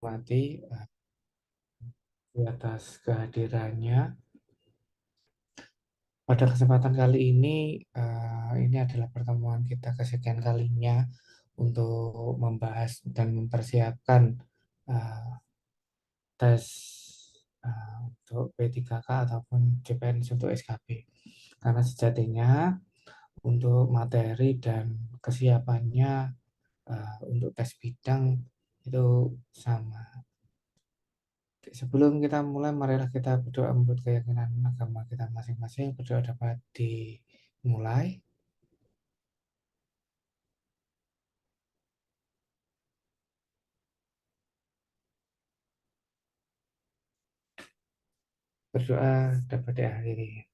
Mati di atas kehadirannya. Pada kesempatan kali ini adalah pertemuan kita kesekian kalinya untuk membahas dan mempersiapkan eh, tes untuk P3K ataupun CPNS untuk SKB. Karena sejatinya untuk materi dan kesiapannya untuk tes bidang itu sama. Sebelum kita mulai, marilah kita berdoa menurut keyakinan agama kita masing-masing. Berdoa dapat dimulai. Berdoa dapat diakhiri.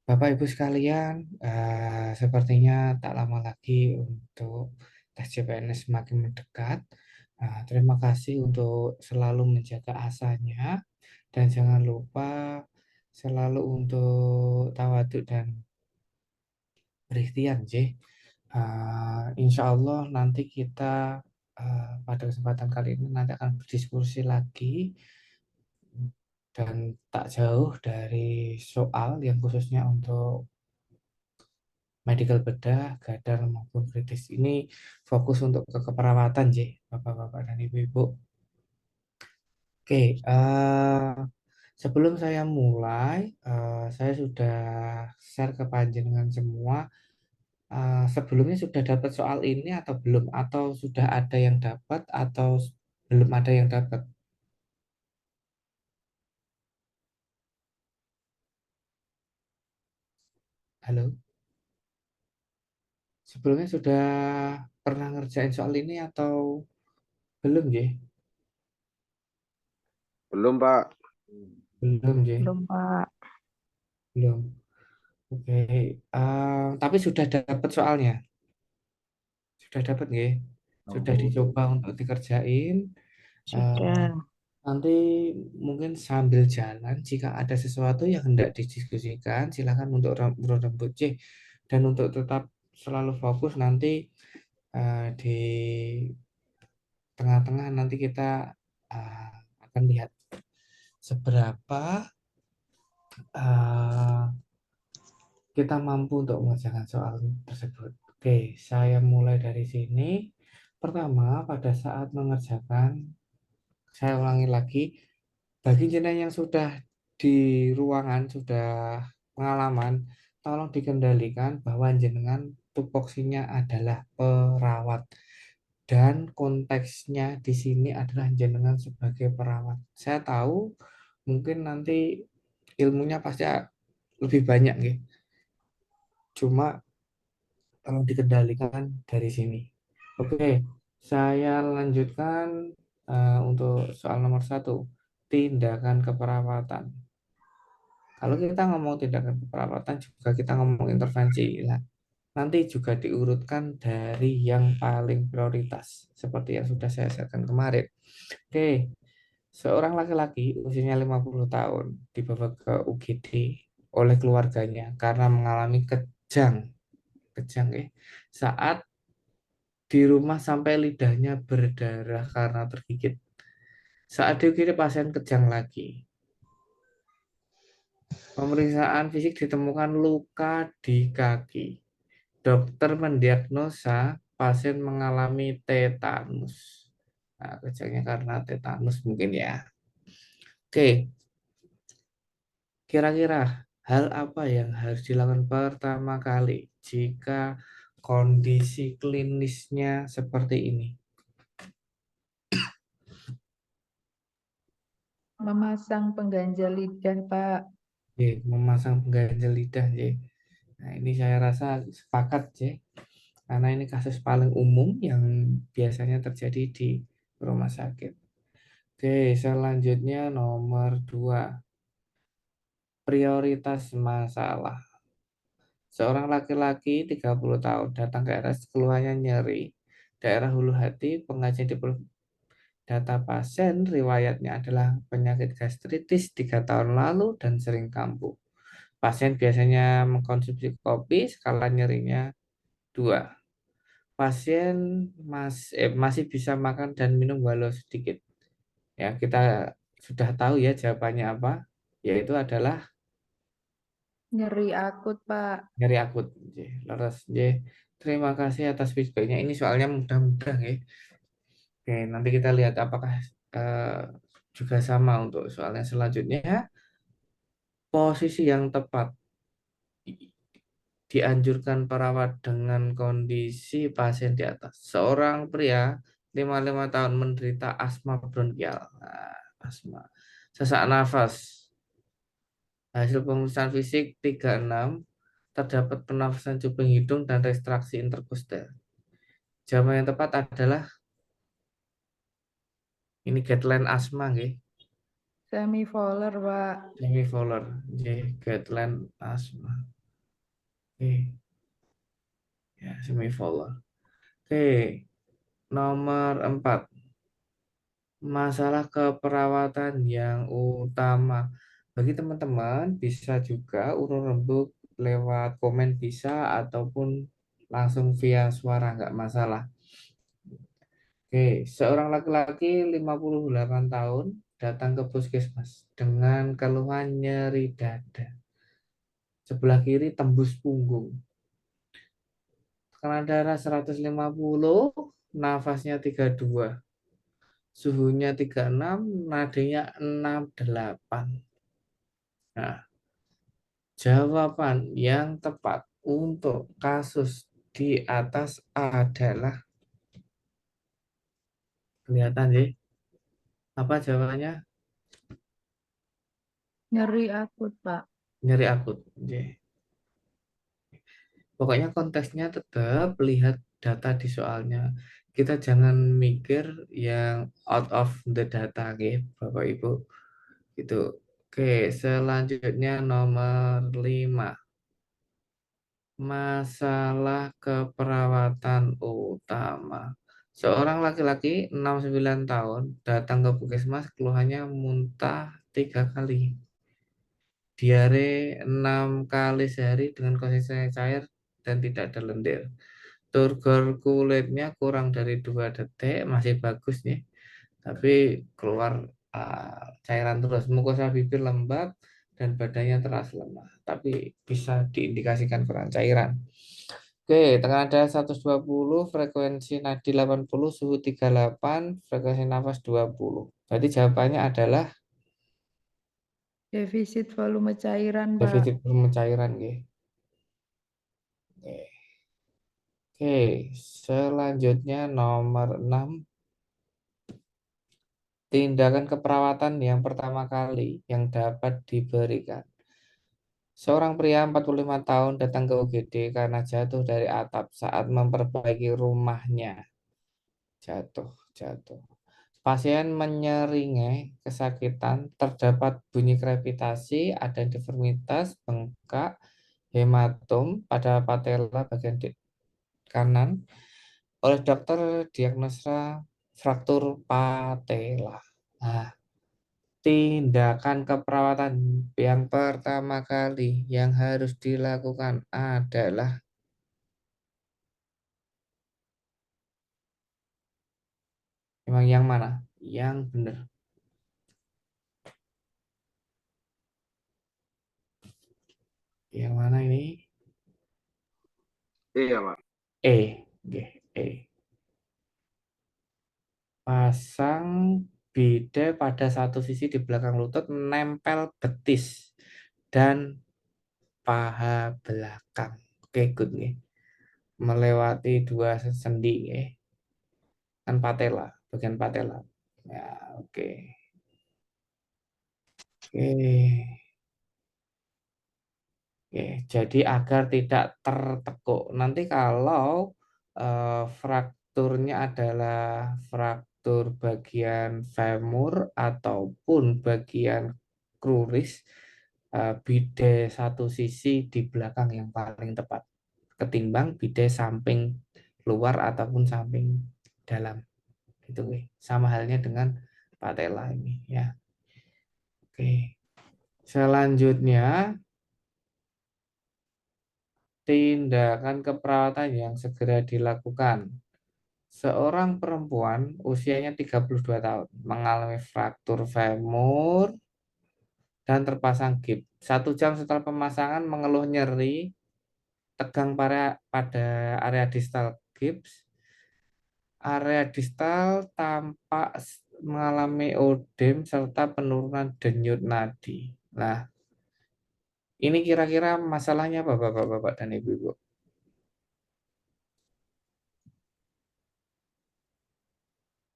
Bapak Ibu sekalian, sepertinya tak lama lagi untuk tes CPNS semakin mendekat. Terima kasih untuk selalu menjaga asanya dan jangan lupa selalu untuk tawaduk dan berikhtiar, J. Insya Allah nanti kita pada kesempatan kali ini nanti akan berdiskusi lagi dan tak jauh dari soal yang khususnya untuk medical bedah, gadar maupun kritis ini fokus untuk ke keperawatan, J, Bapak-bapak dan Ibu-ibu. Oke, sebelum saya mulai, saya sudah share ke panjenengan semua. Sebelumnya sudah dapat soal ini atau belum? Atau sudah ada yang dapat atau belum ada yang dapat? Halo? Sebelumnya sudah pernah ngerjain soal ini atau belum, J? Belum, Pak. Belum, J. Belum, Pak. Belum. Oke. Tapi sudah dapat soalnya. Sudah dapat, nggih? Sudah dicoba untuk dikerjain. Eh, Sudah. Nanti mungkin sambil jalan, jika ada sesuatu yang hendak didiskusikan, silakan untuk rembuk C. Dan untuk tetap selalu fokus nanti di tengah-tengah nanti kita uh, akan lihat seberapa uh, kita mampu untuk mengerjakan soal tersebut. Oke, saya mulai dari sini. Pertama, pada saat mengerjakan, saya ulangi lagi, bagi jenengan yang sudah di ruangan, sudah pengalaman, tolong dikendalikan bahwa jenengan tupoksinya adalah perawat dan konteksnya di sini adalah jenengan sebagai perawat. Saya tahu mungkin nanti ilmunya pasti lebih banyak nih. Cuma tolong dikendalikan dari sini. Oke, saya lanjutkan untuk soal nomor satu, tindakan keperawatan. Kalau kita ngomong tindakan keperawatan juga kita ngomong intervensi. Nah, nanti juga diurutkan dari yang paling prioritas seperti yang sudah saya sharekan kemarin. Oke, seorang laki-laki usianya 50 tahun dibawa ke UGD oleh keluarganya karena mengalami kejang, kejang saat di rumah sampai lidahnya berdarah karena tergigit. Saat di UGD pasien kejang lagi. Pemeriksaan fisik ditemukan luka di kaki. Dokter mendiagnosa pasien mengalami tetanus. Nah, kejangnya karena tetanus mungkin ya. Oke, kira-kira hal apa yang harus dilakukan pertama kali jika kondisi klinisnya seperti ini? Memasang pengganjal lidah, Pak. Oke, memasang pengganjal lidah, J. Nah, ini saya rasa sepakat, J. Karena ini kasus paling umum yang biasanya terjadi di rumah sakit. Oke, selanjutnya nomor 2, prioritas masalah. Seorang laki-laki 30 tahun datang ke RS keluhannya nyeri, daerah hulu hati, pengajian di data pasien, riwayatnya adalah penyakit gastritis 3 tahun lalu dan sering kambuh. Pasien biasanya mengkonsumsi kopi, skala nyerinya 2. pasien masih bisa makan dan minum walau sedikit. Ya, kita sudah tahu ya jawabannya apa, yaitu adalah Nyeri akut, Pak. nyeri akut. J. Leres J. Terima kasih atas feedbacknya. Ini soalnya mudah-mudah ya. Oke, nanti kita lihat apakah eh, juga sama untuk soalnya selanjutnya. Posisi yang tepat dianjurkan perawat dengan kondisi pasien di atas. Seorang pria 55 tahun menderita asma bronkial. Nah, asma. Sesak nafas. Hasil pemeriksaan fisik 36 terdapat penafasan cuping hidung dan restraksi interkostal. Jawaban yang tepat adalah ini guideline asma nggih. Semivolar, Pak. Jamie Fowler, J. Guideline asma. Oke, ya Jamie Fowler. Oke, nomor 4. Masalah keperawatan yang utama. Bagi teman-teman bisa juga urun rembuk lewat komen bisa ataupun langsung via suara nggak masalah. Oke, seorang laki-laki 58 tahun datang ke puskesmas dengan keluhan nyeri dada. Sebelah kiri tembus punggung. Tekanan darah 150, nafasnya 32, suhunya 36, nadinya 68. Nah, jawaban yang tepat untuk kasus di atas adalah kelihatan sih. Apa jawabannya? Nyeri akut, Pak. Nyeri akut. J. Pokoknya konteksnya tetap lihat data di soalnya. Kita jangan mikir yang out of the data, oke, Bapak Ibu. Gitu. Oke, selanjutnya nomor 5. Masalah keperawatan utama. Seorang laki-laki 69 tahun datang ke puskesmas keluhannya muntah 3 kali. Diare 6 kali sehari dengan konsistensi cair dan tidak ada lendir. Turgor kulitnya kurang dari 2 detik, masih bagus nih. Tapi keluar cairan terus. Mukosa bibir lembab dan badannya terasa lemah. Tapi bisa diindikasikan kurang cairan. Oke, tekanan darah 120, frekuensi nadi 80, suhu 38, frekuensi nafas 20. Berarti jawabannya adalah Defisit volume cairan, Pak. defisit cairan. Oke. Oke, selanjutnya nomor 6. Tindakan keperawatan yang pertama kali yang dapat diberikan. Seorang pria 45 tahun datang ke UGD karena jatuh dari atap saat memperbaiki rumahnya. Jatuh, jatuh. Pasien menyeringai kesakitan, terdapat bunyi krepitasi, ada deformitas, bengkak, hematom pada patella bagian kanan. Oleh dokter diagnosa fraktur patella. Nah, tindakan keperawatan yang pertama kali yang harus dilakukan adalah memang yang mana? Yang benar. Yang mana ini? Iya, Pak. E. Oke, E. Pasang bidet pada satu sisi di belakang lutut menempel betis dan paha belakang. Oke, good nih. Melewati dua sendi, kan patella, bagian patella. Ya, oke. Oke. Oke, jadi agar tidak tertekuk. Nanti kalau frakturnya adalah fraktur bagian femur ataupun bagian kruris, bide satu sisi di belakang yang paling tepat ketimbang bide samping luar ataupun samping dalam. Itu sama halnya dengan patella ini ya. Oke. Selanjutnya tindakan keperawatan yang segera dilakukan. Seorang perempuan usianya 32 tahun mengalami fraktur femur dan terpasang gips. 1 jam setelah pemasangan mengeluh nyeri, tegang pada area distal gips. Area distal tampak mengalami odem serta penurunan denyut nadi. Nah, ini kira-kira masalahnya apa Bapak-bapak dan Ibu-ibu?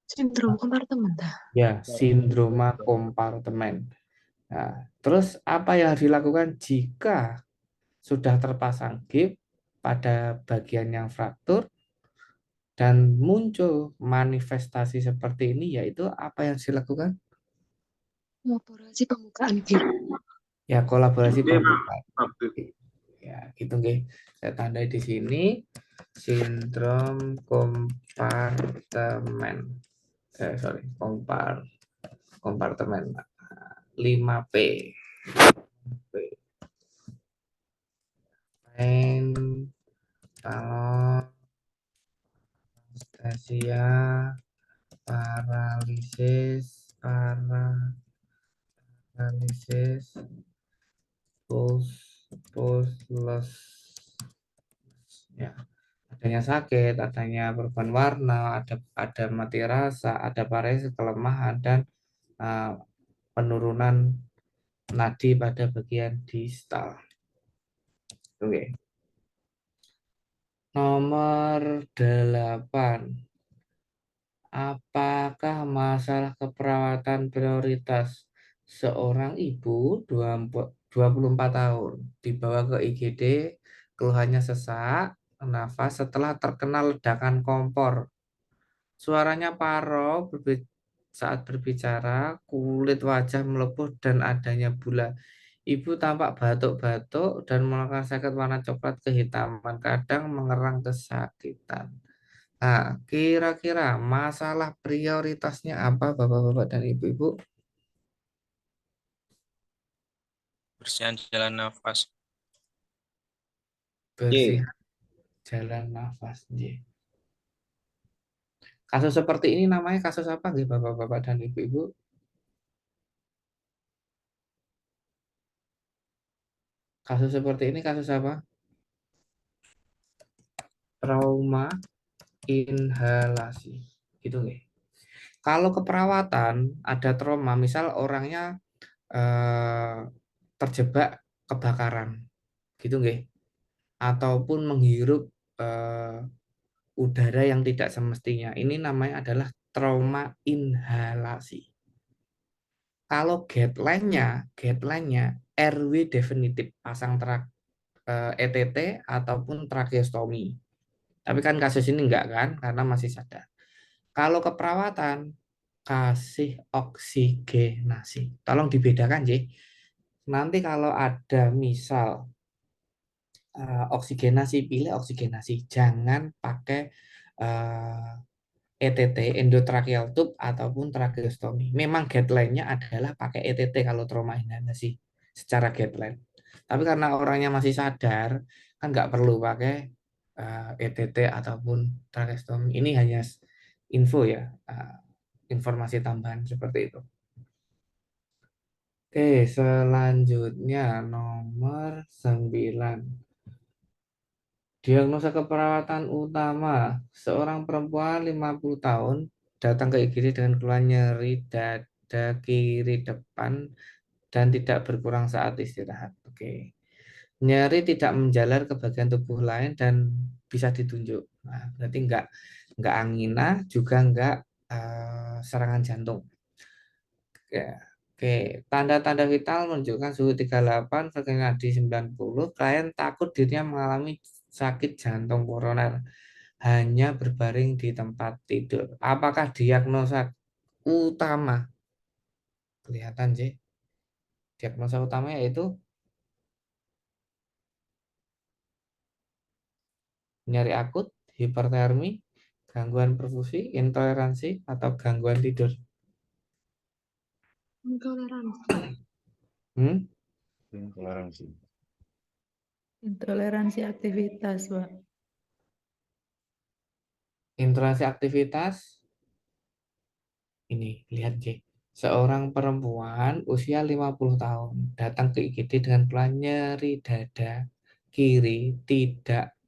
Sindrom kompartemen. Ya, sindroma kompartemen. Nah, terus apa yang dilakukan jika sudah terpasang gips pada bagian yang fraktur dan muncul manifestasi seperti ini, yaitu apa yang dilakukan? Operasi pembukaan gips. Ya, kolaborasi pembukaan. Ya, gitu nggih. Saya tandai di sini sindrom kompartemen. Sorry, kompartemen 5P. Pain, talon, stasia, paralisis, pulseless, ya, adanya sakit, adanya perubahan warna, ada mati rasa, ada paresis, kelemahan dan uh, penurunan nadi pada bagian distal. Oke. Nomor 8. Apakah masalah keperawatan prioritas seorang ibu 24 tahun dibawa ke IGD, keluhannya sesak nafas setelah terkena ledakan kompor. Suaranya parau saat berbicara, kulit wajah melepuh dan adanya bula. Ibu tampak batuk-batuk dan melakukan sakit warna coklat kehitaman, kadang mengerang kesakitan. Nah, kira-kira masalah prioritasnya apa, Bapak-bapak dan Ibu-ibu? Bersihan jalan nafas. Bersih jalan nafas. J. Kasus seperti ini namanya kasus apa, nih, Bapak-bapak dan Ibu-ibu? Kasus seperti ini kasus apa? Trauma inhalasi. Gitu nggih. Kalau keperawatan ada trauma, misal orangnya eh, terjebak kebakaran, gitu nggih, ataupun menghirup eh, udara yang tidak semestinya. Ini namanya adalah trauma inhalasi. Kalau guideline-nya RW definitif pasang ETT ataupun tracheostomi. Tapi kan kasus ini enggak kan karena masih sadar. Kalau keperawatan kasih oksigenasi. Tolong dibedakan, J. Nanti kalau ada misal oksigenasi, pilih oksigenasi. Jangan pakai uh, ETT, endotracheal tube ataupun tracheostomi. Memang guideline-nya adalah pakai ETT kalau trauma inhalasi secara guideline. Tapi karena orangnya masih sadar, kan nggak perlu pakai ETT ataupun tracheostomi. Ini hanya info ya, informasi tambahan seperti itu. Oke, selanjutnya nomor 9. Diagnosa keperawatan utama, seorang perempuan 50 tahun datang ke IGD dengan keluhan nyeri dada kiri depan dan tidak berkurang saat istirahat. Oke. Nyeri tidak menjalar ke bagian tubuh lain dan bisa ditunjuk. Nah, berarti enggak angina, juga enggak serangan jantung. Ya. Oke, tanda-tanda vital menunjukkan suhu 38, frekuensi nadi 90. Klien takut dirinya mengalami sakit jantung koroner, hanya berbaring di tempat tidur. Apakah diagnosa utama? Kelihatan sih. Diagnosa utama yaitu nyeri akut, hipertermi, gangguan perfusi, intoleransi, atau gangguan tidur. Intoleransi. Hmm? Intoleransi. Intoleransi aktivitas, Pak. Intoleransi aktivitas, ini lihat J. Seorang perempuan usia 50 tahun datang ke IGD dengan keluhan nyeri dada kiri tidak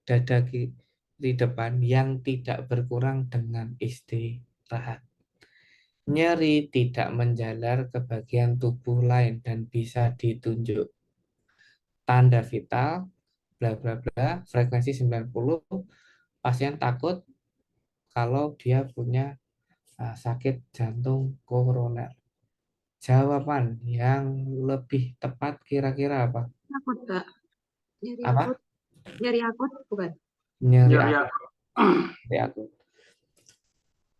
dada kiri depan yang tidak berkurang dengan istirahat. Nyeri tidak menjalar ke bagian tubuh lain dan bisa ditunjuk. Tanda vital, bla bla bla, frekuensi 90. Pasien takut kalau dia punya sakit jantung koroner. Jawaban yang lebih tepat kira-kira apa? Akut, Kak. Nyeri Apa? akut. Nyeri akut, bukan? Nyeri akut. Nyeri akut.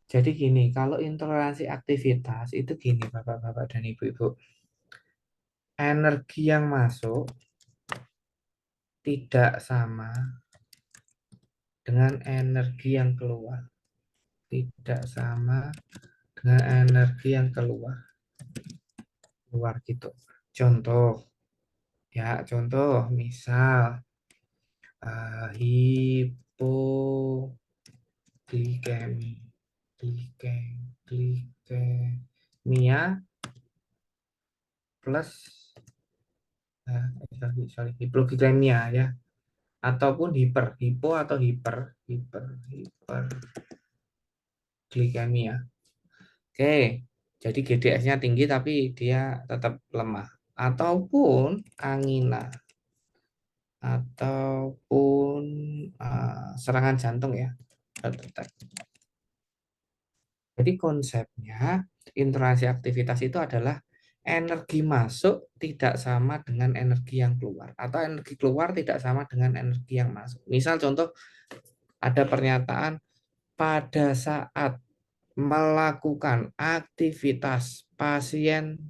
Jadi gini, kalau intoleransi aktivitas itu gini Bapak-bapak dan Ibu-ibu. Energi yang masuk tidak sama dengan energi yang keluar. Tidak sama dengan energi yang keluar. Keluar gitu. Contoh, ya contoh misal hipoglikemi, glikemia plus hipoglikemia ya, ataupun hipo atau hiperglikemia. Oke, jadi GDS-nya tinggi tapi dia tetap lemah, ataupun angina, ataupun serangan jantung ya. Jadi konsepnya interaksi aktivitas itu adalah energi masuk tidak sama dengan energi yang keluar, atau energi keluar tidak sama dengan energi yang masuk. Misal contoh, ada pernyataan pada saat melakukan aktivitas pasien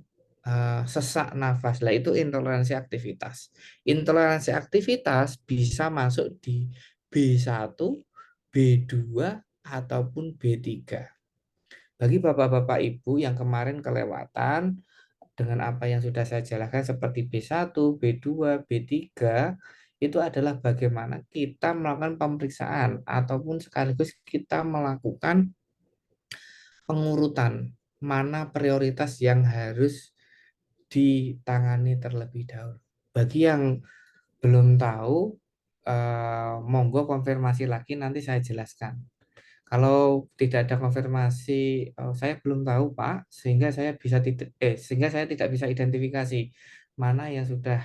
sesak nafas. Lah itu intoleransi aktivitas. Intoleransi aktivitas bisa masuk di B1, B2 ataupun B3. Bagi Bapak-bapak Ibu yang kemarin kelewatan dengan apa yang sudah saya jelaskan seperti B1, B2, B3, itu adalah bagaimana kita melakukan pemeriksaan ataupun sekaligus kita melakukan pengurutan mana prioritas yang harus ditangani terlebih dahulu. Bagi yang belum tahu, monggo konfirmasi lagi nanti saya jelaskan. Kalau tidak ada konfirmasi, saya belum tahu Pak, sehingga saya tidak bisa identifikasi mana yang sudah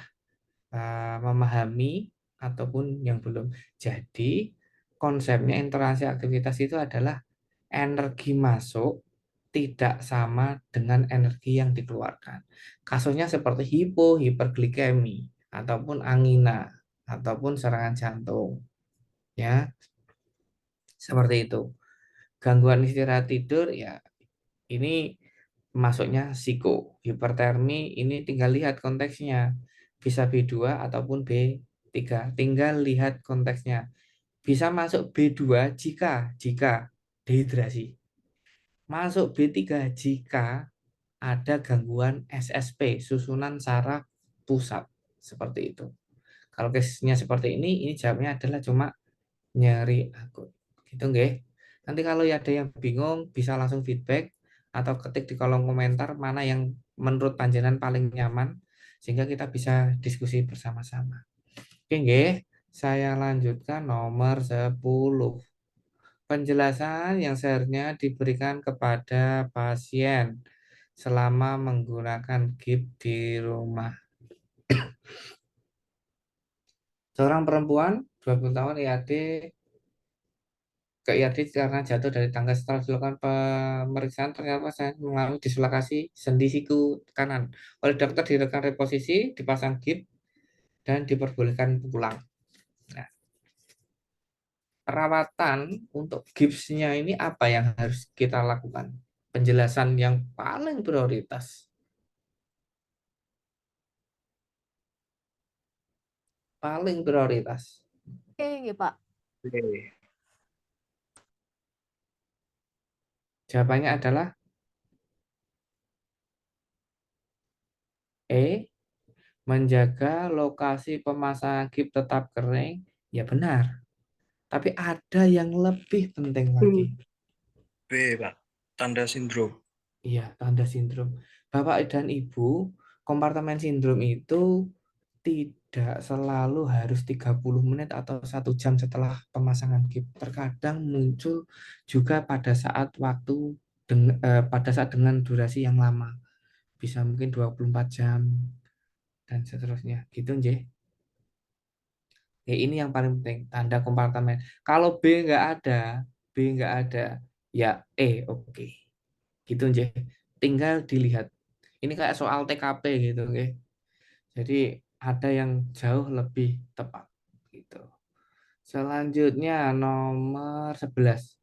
memahami ataupun yang belum. Jadi konsepnya interaksi aktivitas itu adalah energi masuk tidak sama dengan energi yang dikeluarkan. Kasusnya seperti hiperglikemi ataupun angina ataupun serangan jantung, ya seperti itu. Gangguan istirahat tidur ya ini masuknya psiko. Hipertermi ini tinggal lihat konteksnya. Bisa B2 ataupun B3. Tinggal lihat konteksnya. Bisa masuk B2 jika dehidrasi. Masuk B3 jika ada gangguan SSP, susunan saraf pusat. Seperti itu. Kalau case-nya seperti ini jawabnya adalah cuma nyeri akut. Gitu nggih. Nanti kalau ada yang bingung bisa langsung feedback atau ketik di kolom komentar mana yang menurut panjenengan paling nyaman sehingga kita bisa diskusi bersama-sama. Oke nggih, saya lanjutkan nomor 10. Penjelasan yang seharusnya diberikan kepada pasien selama menggunakan GIP di rumah. Seorang perempuan 20 tahun IAD ke IAD karena jatuh dari tangga. Setelah dilakukan pemeriksaan ternyata saya mengalami dislokasi sendi siku kanan. Oleh dokter dilakukan reposisi, dipasang gips dan diperbolehkan pulang. Nah, perawatan untuk gipsnya ini apa yang harus kita lakukan? Penjelasan yang paling prioritas. Paling prioritas. Iya, Pak. Jawabannya adalah E. Menjaga lokasi pemasangan gips tetap kering, ya benar. Tapi ada yang lebih penting lagi. B, Pak. Tanda sindrom. Iya, tanda sindrom. Bapak dan Ibu, kompartemen sindrom itu tidak selalu harus 30 menit atau 1 jam setelah pemasangan gips. Terkadang muncul juga pada saat pada saat dengan durasi yang lama. Bisa mungkin 24 jam dan seterusnya. Gitu, Nje. Ya, ini yang paling penting, tanda kompartemen. Kalau B nggak ada, ya oke. Gitu, Nje. Tinggal dilihat. Ini kayak soal TKP gitu, nggih. Jadi ada yang jauh lebih tepat gitu. Selanjutnya nomor 11.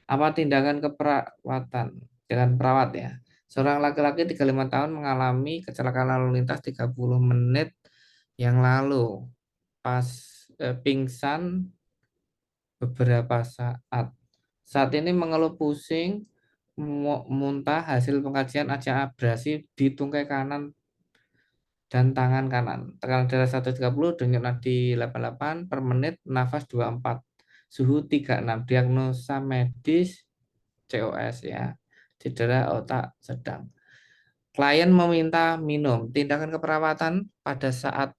Apa tindakan keperawatan? Dengan perawat ya. Seorang laki-laki 35 tahun mengalami kecelakaan lalu lintas 30 menit yang lalu. Pas pingsan beberapa saat. Saat ini mengeluh pusing, muntah hasil pengkajian ajang abrasi di tungkai kanan dan tangan kanan. Tekanan darah 130, denyut nadi 88 per menit, nafas 24, suhu 36, diagnosa medis COS ya, cedera otak sedang. Klien meminta minum. Tindakan keperawatan pada saat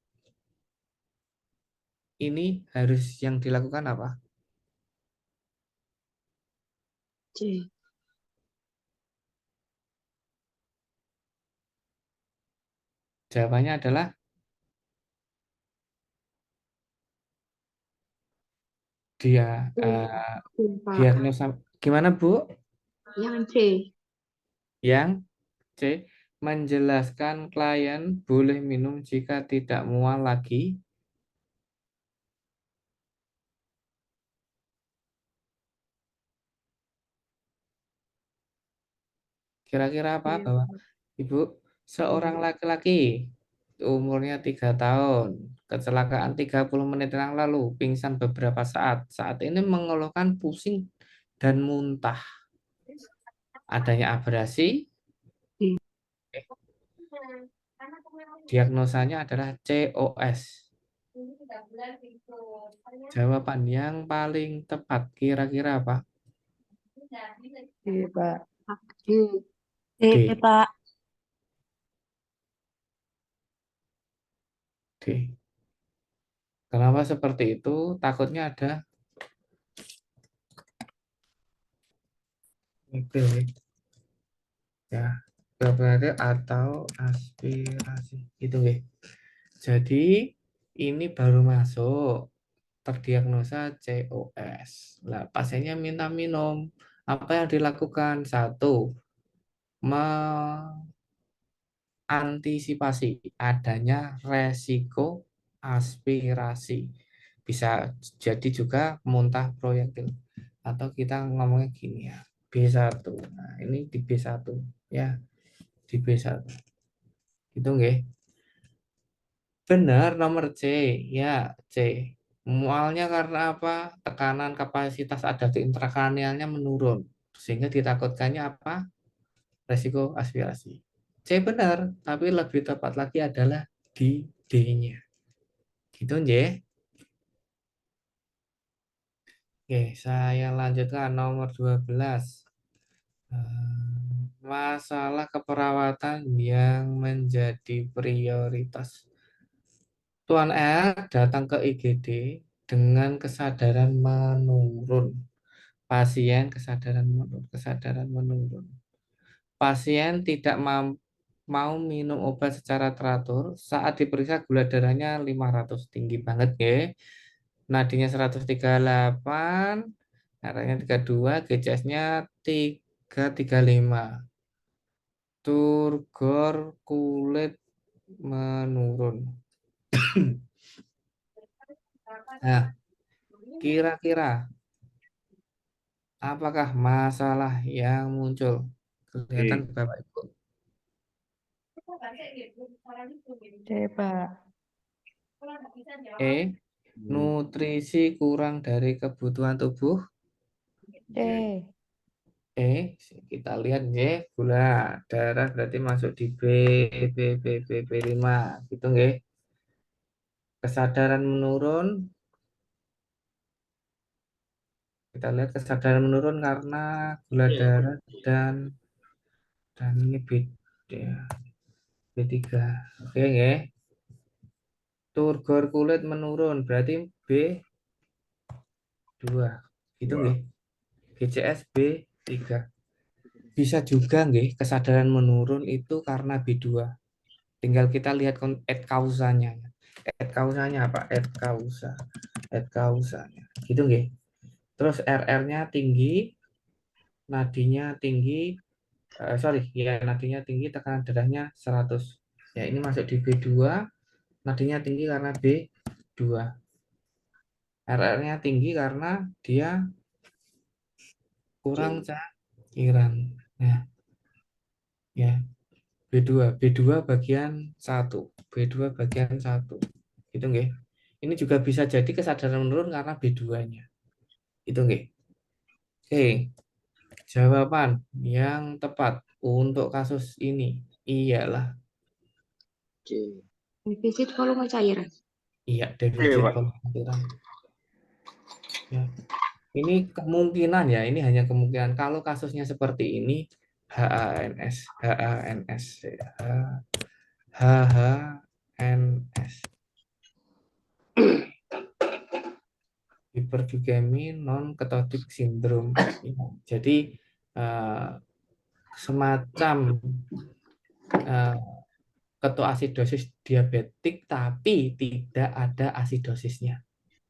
ini harus yang dilakukan apa? C. Jawabannya adalah dia Pak. diagnosa gimana Bu? Yang C. Yang C, menjelaskan klien boleh minum jika tidak mual lagi. Kira-kira apa, Iya, Bapak? Ibu, seorang laki-laki umurnya 3 tahun, kecelakaan 30 menit yang lalu, pingsan beberapa saat. Saat ini mengeluhkan pusing dan muntah. Adanya abrasi, D. diagnosanya adalah COS. Jawaban yang paling tepat kira-kira apa? Iya, Pak. D. D. Pak. D. Kenapa seperti itu? Takutnya ada itu ya, berarti atau aspirasi gitu ya. Jadi ini baru masuk terdiagnosa COS. Nah, pasiennya minta minum. Apa yang dilakukan? Satu, mengantisipasi adanya resiko aspirasi. Bisa jadi juga muntah proyektil. Atau kita ngomongnya gini ya, B1. Nah, ini di B1 ya, di B1. Gitu nggih. Benar nomor C. Ya, C. Mualnya karena apa? Tekanan kapasitas adaptif intrakranialnya menurun. Sehingga ditakutkannya apa? Resiko aspirasi. C benar, tapi lebih tepat lagi adalah di D-nya. Gitu nggih. Oke, saya lanjutkan nomor 12. Masalah keperawatan yang menjadi prioritas. Tuan R datang ke IGD dengan kesadaran menurun. Kesadaran menurun. Pasien tidak mau minum obat secara teratur. Saat diperiksa gula darahnya 500, tinggi banget ya. Nadinya 138, darahnya 32, GCS-nya 335. Turgor kulit menurun. Nah, kira-kira apakah masalah yang muncul? Kelihatan B. Bapak Ibu. C, Pak. E. Nutrisi kurang dari kebutuhan tubuh. C. Kita lihat ya, gula darah berarti masuk di B5 gitu nggih. Kesadaran menurun, kita lihat kesadaran menurun karena gula darah dan ini ya, B3. Oke ya. Turgor kulit menurun berarti B2. Gitu nggih. GCS B3. Bisa juga nggih kesadaran menurun itu karena B2. Tinggal kita lihat et kausanya. Et kausanya apa? Et kausanya. Gitu nggih. Terus RR-nya tinggi, nadinya tinggi, nadinya tinggi, tekanan darahnya 100. Ya, ini masuk di B2, nadinya tinggi karena B2. RR-nya tinggi karena dia kurang cairan. Nah, ya, B2 bagian 1. B2 bagian 1. Gitu nggih. Ini juga bisa jadi kesadaran menurun karena B2-nya. Itu nggih. Oke, jawaban yang tepat untuk kasus ini ialah Defisit volume cairan. iya, defisit Pak. pembelajaran. Ya. Ini kemungkinan ya, ini hanya kemungkinan. Kalau kasusnya seperti ini, HANS, HANS, HHNS, hiperglikemi non ketotik sindrom. Ya, jadi eh, semacam eh, ketoasidosis diabetik, tapi tidak ada asidosisnya.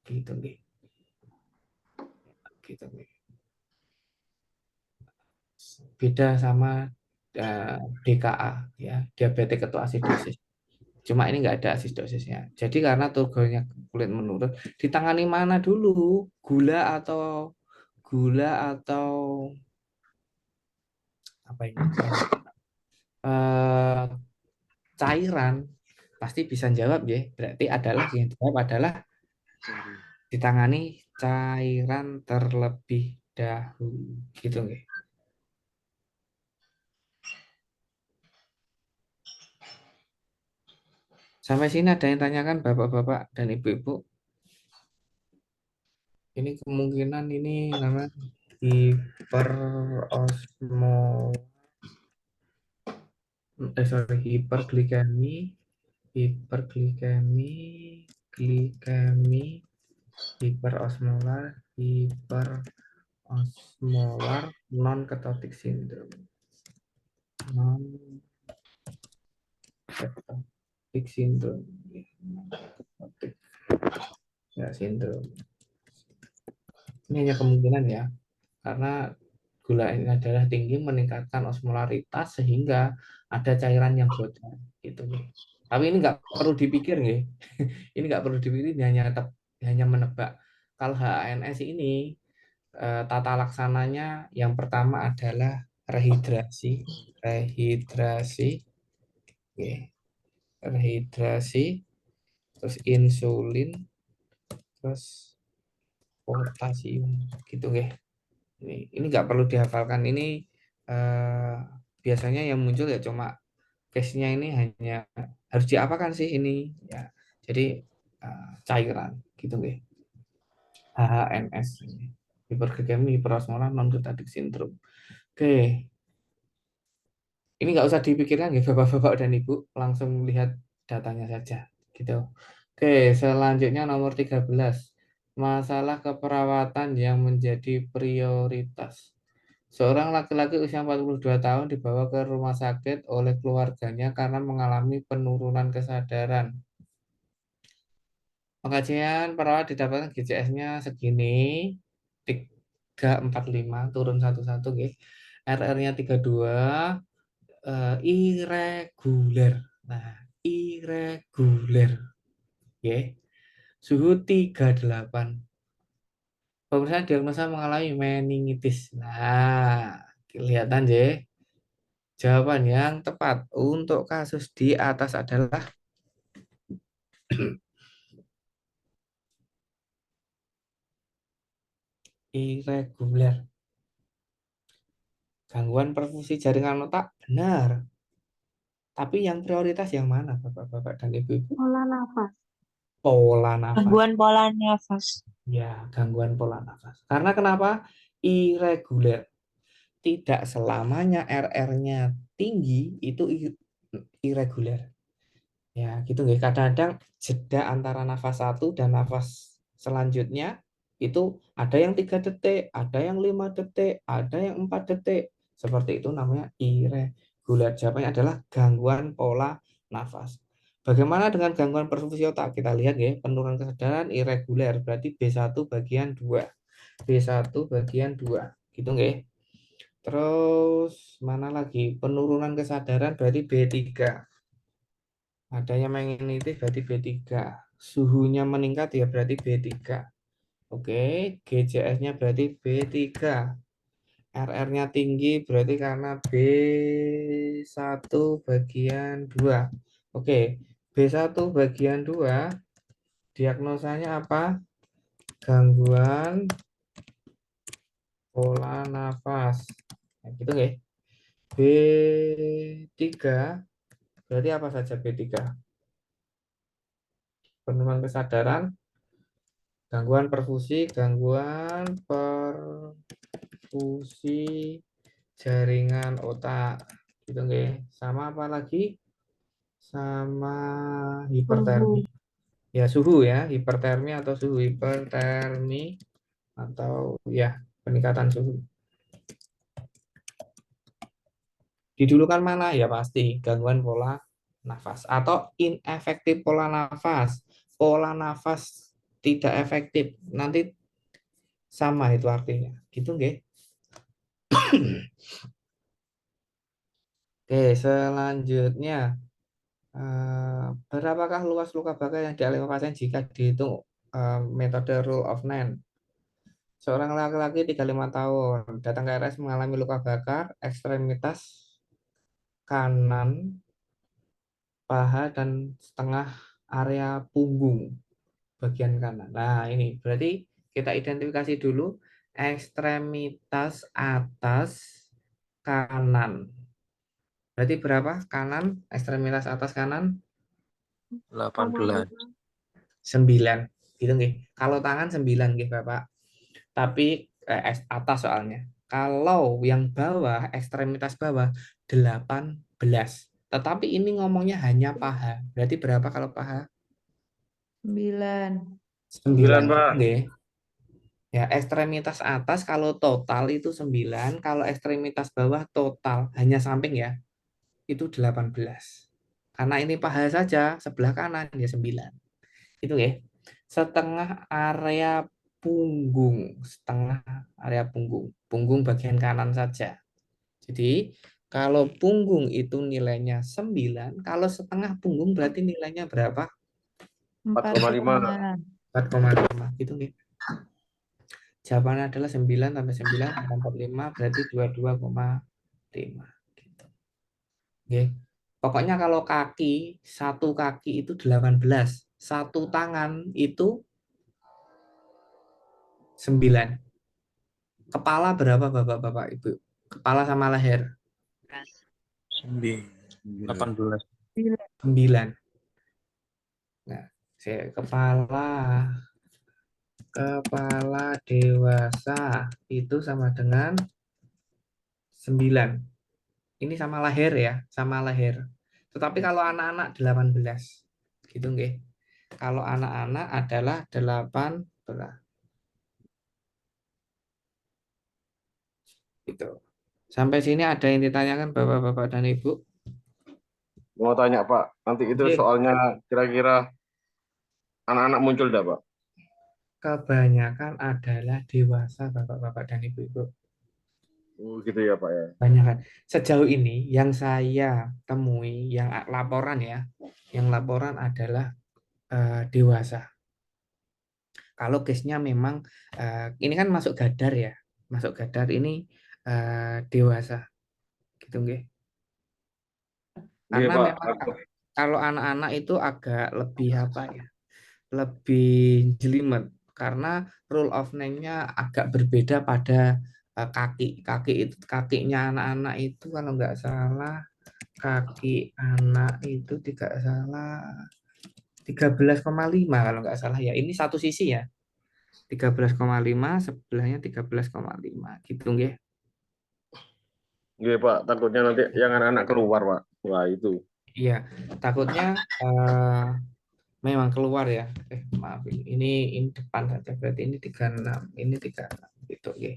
Gitu nih. Gitu nih. Beda sama DKA, ya, diabetik ketoasidosis. Cuma ini nggak ada asidosisnya. Jadi karena turgornya kulit menurun, ditangani mana dulu? Gula atau apa ini? Eh, cairan pasti bisa jawab ya. Berarti adalah yang dijawab adalah ditangani cairan terlebih dahulu. Gitu nggih. Sampai sini ada yang tanyakan Bapak-bapak dan Ibu-ibu? Ini kemungkinan ini namanya hiperglikemi, hiperglikemi, glikemi, hiperosmolar, hiperosmolar, non ketotik sindrom, non ketotik sindrom, ketotik ya sindrom. Ini hanya kemungkinan ya, karena gula ini adalah tinggi meningkatkan osmolaritas sehingga ada cairan yang bocor gitu nih. Tapi ini nggak perlu dipikir nih. Ini nggak perlu dipikir, ini hanya menebak. Kalau HANS ini tata laksananya yang pertama adalah rehidrasi, rehidrasi, oke, rehidrasi, terus insulin, terus potasium gitu ya. Ini nggak perlu dihafalkan. Ini eh, biasanya yang muncul ya cuma case-nya ini hanya harus diapakan sih ini ya. Jadi cairan gitu nggih. HHNS ini. Hiperglikemi, hiperosmolar, non ketotik sindrom. Oke, ini nggak usah dipikirkan ya Bapak-bapak dan Ibu, langsung lihat datanya saja gitu. Oke, selanjutnya nomor 13. Masalah keperawatan yang menjadi prioritas. Seorang laki-laki usia 42 tahun dibawa ke rumah sakit oleh keluarganya karena mengalami penurunan kesadaran. Pengajian perawat didapatkan GCS-nya segini, 345 turun 11 nggih. RR-nya 32, irreguler. Nah, irreguler nggih. Suhu 38. Pemeriksaan diagnosa mengalami meningitis. Nah, kelihatan ya. Jawaban yang tepat untuk kasus di atas adalah irregular. Gangguan perfusi jaringan otak benar. Tapi yang prioritas yang mana Bapak-bapak dan Ibu-ibu? Pola nafas. Pola nafas. Gangguan pola nafas. Ya, gangguan pola nafas. Karena kenapa? Irregular. Tidak selamanya RR-nya tinggi itu irregular. Ya, gitu nggih. Kadang-kadang jeda antara nafas satu dan nafas selanjutnya itu ada yang 3 detik, ada yang 5 detik, ada yang 4 detik. Seperti itu namanya irregular. Jawabannya adalah gangguan pola nafas. Bagaimana dengan gangguan perfusi otak? Kita lihat ya, penurunan kesadaran irregular berarti B1 bagian 2. B1 bagian 2. Gitu nggih. Terus mana lagi? Penurunan kesadaran berarti B3. Adanya meningitis berarti B3. Suhunya meningkat ya berarti B3. Oke, GJS-nya berarti B3. RR-nya tinggi berarti karena B1 bagian 2. Oke, B1 bagian 2 diagnosanya apa? Gangguan pola nafas. Nah, gitu nggih. B3 berarti apa saja B3? Penurunan kesadaran, gangguan perfusi jaringan otak. Gitu nggih. Sama apa lagi? Sama hipertermi. Ya, suhu ya, hipertermi atau suhu hipertermi atau ya, peningkatan suhu. Didulukan mana? Ya pasti gangguan pola nafas atau inefektif pola nafas. Pola nafas tidak efektif. Nanti sama itu artinya. Gitu nggih. Oke, selanjutnya berapakah luas luka bakar yang dialami pasien jika dihitung metode rule of nine? Seorang laki-laki 35 tahun datang ke RS mengalami luka bakar ekstremitas kanan paha dan setengah area punggung bagian kanan. Nah, ini berarti kita identifikasi dulu ekstremitas atas kanan. Berarti berapa kanan? Ekstremitas atas kanan 18. 9. Gitu nggih. Kalau tangan 9 nggih, Bapak. Tapi atas soalnya. Kalau yang bawah, ekstremitas bawah 18. Tetapi ini ngomongnya hanya paha. Berarti berapa kalau paha? 9. 9, Pak. nggih. Ya, ekstremitas atas kalau total itu 9, kalau ekstremitas bawah total hanya samping ya, itu 18. Karena ini paha saja, sebelah kanan ya 9. Itu ya. Setengah area punggung, setengah area punggung. Punggung bagian kanan saja. Jadi, kalau punggung itu nilainya 9, kalau setengah punggung berarti nilainya berapa? 4,5. 4,5. Gitu nih. Jawabannya adalah 9 tambah 9 tambah 45 berarti 22,5 gitu. Oke. Pokoknya kalau satu kaki itu 18, satu tangan itu 9. Kepala berapa Bapak-bapak Ibu? Kepala sama leher 18. 9. Nah, kepala dewasa itu sama dengan 9. Ini sama leher ya, sama leher. Tetapi kalau anak-anak 18. Gitu nggih. Kalau anak-anak adalah 18. Gitu. Sampai sini ada yang ditanyakan Bapak-bapak dan Ibu? Mau tanya Pak, nanti itu Oke. soalnya kira-kira anak-anak muncul dah Pak? Kebanyakan adalah dewasa Bapak-bapak dan Ibu-ibu. Oh gitu ya Pak ya. Kebanyakan. Sejauh ini yang saya temui, yang laporan ya, yang laporan adalah dewasa. Kalau case-nya memang ini kan masuk gadar ya, masuk gadar ini dewasa, gitu nggih. Iya Karena Pak, memang kalau anak-anak itu agak lebih apa ya, lebih jelimet karena rule of nine-nya agak berbeda pada kaki itu kakinya anak-anak itu kalau nggak salah kaki anak itu tidak salah 13,5 kalau nggak salah ya. Ini satu sisi ya. 13,5 sebelahnya 13,5 gitu nggih. Nggih, Pak. Takutnya nanti yang anak-anak keluar, Pak. Wah, itu. Iya, takutnya memang keluar ya. Maaf ini depan saja berarti ini 36, ini 36 gitu nggih.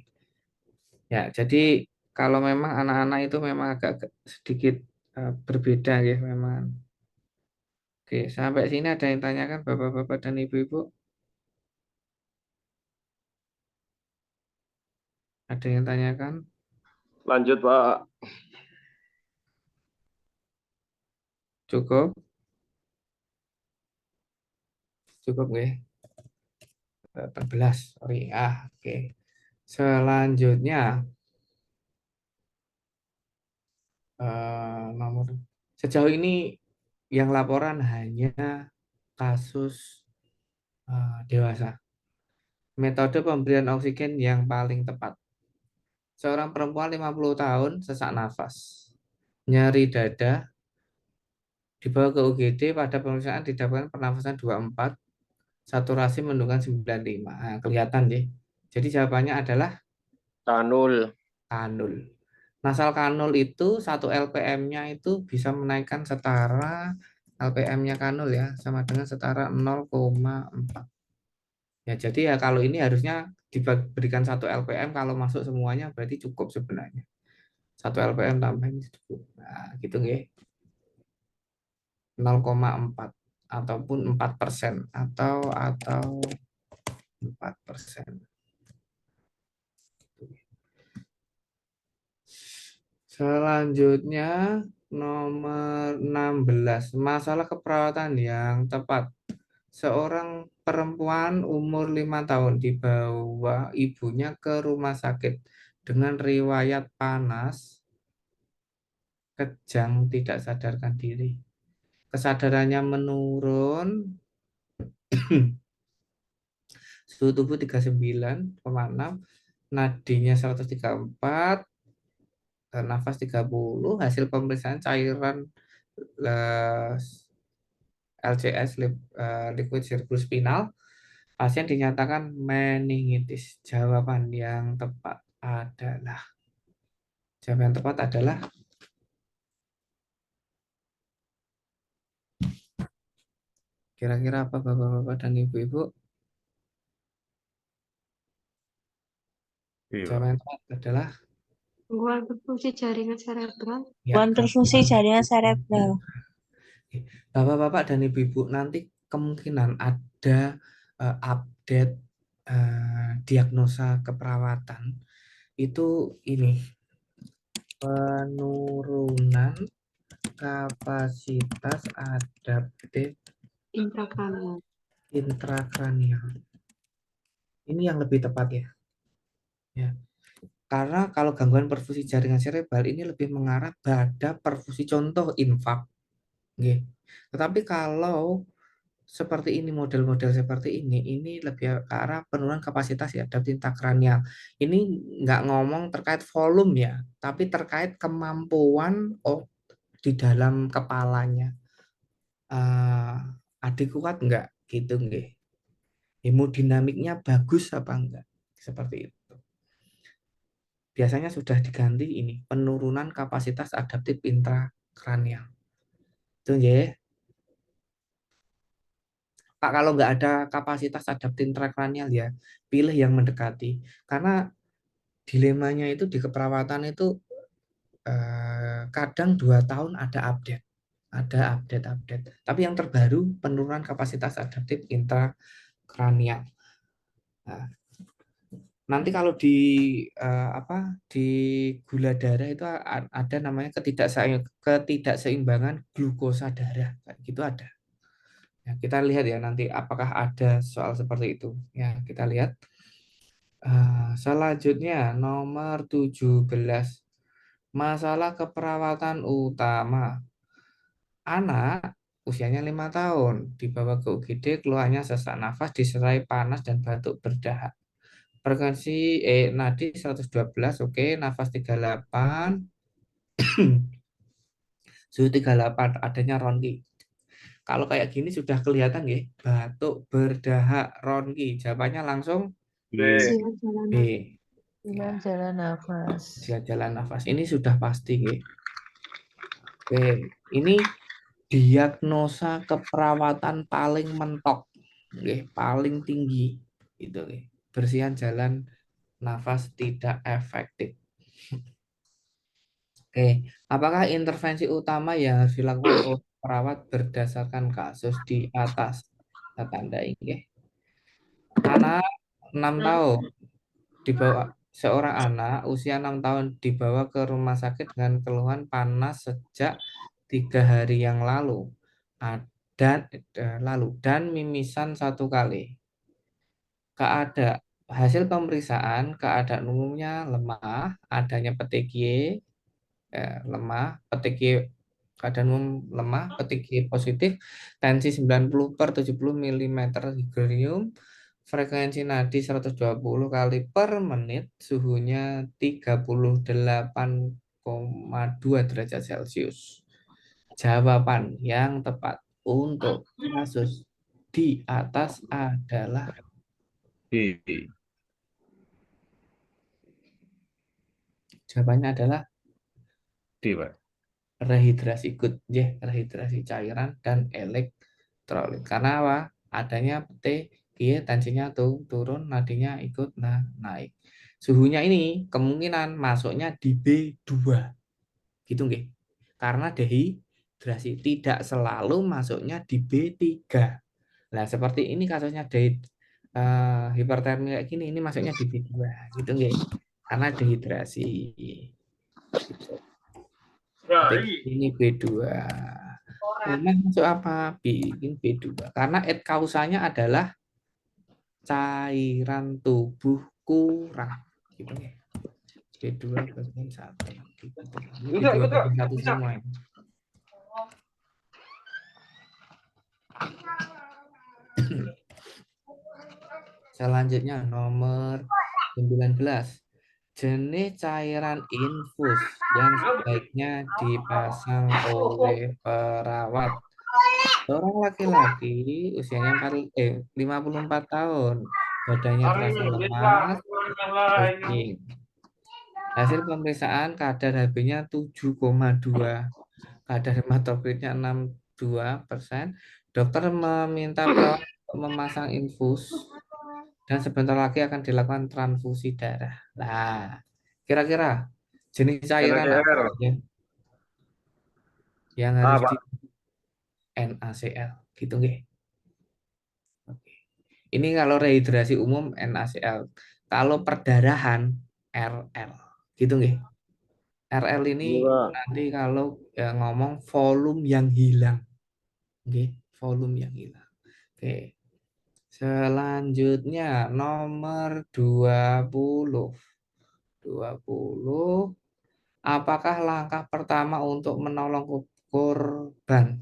Ya, jadi kalau memang anak-anak itu memang agak sedikit berbeda ya memang. Oke, sampai sini ada yang tanyakan Bapak-bapak dan Ibu-ibu? Ada yang tanyakan? Lanjut, Pak. Cukup? Cukup nggih? 18, sorry. Oke. Selanjutnya nomor sejauh ini yang laporan hanya kasus dewasa. Metode pemberian oksigen yang paling tepat. Seorang perempuan 50 tahun sesak nafas, nyeri dada, dibawa ke UGD pada pemeriksaan didapatkan pernafasan 24, saturasi mendungan 95. Nah, kelihatan deh. Jadi jawabannya adalah Tanul. kanul. Nasal kanul itu 1 LPM-nya itu bisa menaikkan setara LPM-nya kanul ya, sama dengan setara 0,4. Ya, jadi ya kalau ini harusnya diberikan 1 LPM kalau masuk semuanya berarti cukup sebenarnya. 1 LPM tambahin cukup. Nah, gitu nggih. 0,4 ataupun 4% atau 4%. Selanjutnya nomor 16, masalah keperawatan yang tepat. Seorang perempuan umur 5 tahun dibawa ibunya ke rumah sakit dengan riwayat panas, kejang, tidak sadarkan diri. Kesadarannya menurun, suhu tubuh 39,6, nadinya 134, nafas 30, hasil pemeriksaan cairan LCS liquid cerebrospinal, pasien dinyatakan meningitis. Jawaban tepat adalah kira-kira apa Bapak-bapak dan Ibu-ibu? Iya. Jawaban tepat adalah Gangguan berfungsi jaringan cerebral. Gangguan berfungsi jaringan cerebral. Bapak-bapak dan Ibu-ibu nanti kemungkinan ada update diagnosa keperawatan itu ini penurunan kapasitas adaptif Intrakranial. intrakranial. Ini yang lebih tepat ya. Ya. Karena kalau gangguan perfusi jaringan serebral ini lebih mengarah pada perfusi contoh infak. Nggih. Tetapi kalau seperti ini model-model seperti ini lebih ke arah penurunan kapasitas ya adaptif intrakranial. Ini nggak ngomong terkait volume ya, tapi terkait kemampuan di dalam kepalanya. Adik kuat nggak gitu nggih. Hemodinamiknya bagus apa enggak? Seperti itu. Biasanya sudah diganti ini penurunan kapasitas adaptif intrakranial. Itu nggih. Pak, kalau nggak ada kapasitas adaptif intrakranial ya pilih yang mendekati. Karena dilemanya itu di keperawatan itu kadang 2 tahun ada update. Ada update. Tapi yang terbaru penurunan kapasitas adaptif intrakranial. Nah, nanti kalau di di gula darah itu ada namanya ketidakseimbangan glukosa darah, gitu ada. Ya, kita lihat ya nanti apakah ada soal seperti itu. Ya, kita lihat. Selanjutnya nomor 17, masalah keperawatan utama. Anak usianya 5 tahun dibawa ke UGD, keluarnya sesak nafas disertai panas dan batuk berdahak. Frekuensi nadi 112, oke, nafas 38, suhu 38, adanya ronki. Kalau kayak gini sudah kelihatan ya, batuk berdahak ronki. Jawabannya langsung B. Siap jalan B. Dengan Ya, jalan nafas. dia jalan nafas. Ini sudah pasti ya. Oke, ini diagnosa keperawatan paling mentok, oke, paling tinggi itu, oke. Bersihan jalan nafas tidak efektif. Oke, apakah intervensi utama yang harus dilakukan oleh perawat berdasarkan kasus di atas? Kita tandai, oke. Anak 6 tahun dibawa seorang anak usia 6 tahun dibawa ke rumah sakit dengan keluhan panas sejak 3 hari yang lalu. Dan mimisan 1 kali. Hasil pemeriksaan keadaan umumnya lemah, adanya petekie, keadaan umum lemah, petekie positif, tensi 90/70 mm Hg, frekuensi nadi 120 kali per menit, suhunya 38,2 derajat Celcius. Jawaban yang tepat untuk kasus di atas adalah D. jawabannya adalah D, Pak. rehidrasi rehidrasi cairan dan elektrolit. Karena apa? Adanya T, tensinya turun, nadinya ikut naik. Suhunya ini kemungkinan masuknya di B2. Gitu nggih. Karena dehidrasi tidak selalu masuknya di B3. Nah, seperti ini kasusnya hipertermia kayak gini, ini masuknya di B2 gitu nggih. Karena dehidrasi. Gitu. Ini B2. Umum masuk apa? Bikin B2. Karena kausanya adalah cairan tubuh kurang. Gitu ya. B2 bagian 1. Gitu. Ini Bisa, B2 ikut, Kak. bagian 1 Bisa. semua ya. Selanjutnya nomor 19. Jenis cairan infus yang sebaiknya dipasang oleh perawat. Seorang laki-laki usianya 54 tahun, badannya terasa lemas, pusing. Hasil pemeriksaan kadar HB-nya 7,2, kadar hematokritnya 62%. Dokter meminta perawat untuk memasang infus dan sebentar lagi akan dilakukan transfusi darah. Nah, kira-kira jenis cairan apa NaCl. ya yang A, harus di Pak. NaCl gitu nggih. Oke. Ini kalau rehidrasi umum NaCl. Kalau perdarahan RL. Gitu nggih. RL ini Iya, Pak. nanti kalau ngomong volume yang hilang. Oke, volume yang hilang. Oke. Selanjutnya nomor 20. 20. Apakah langkah pertama untuk menolong korban?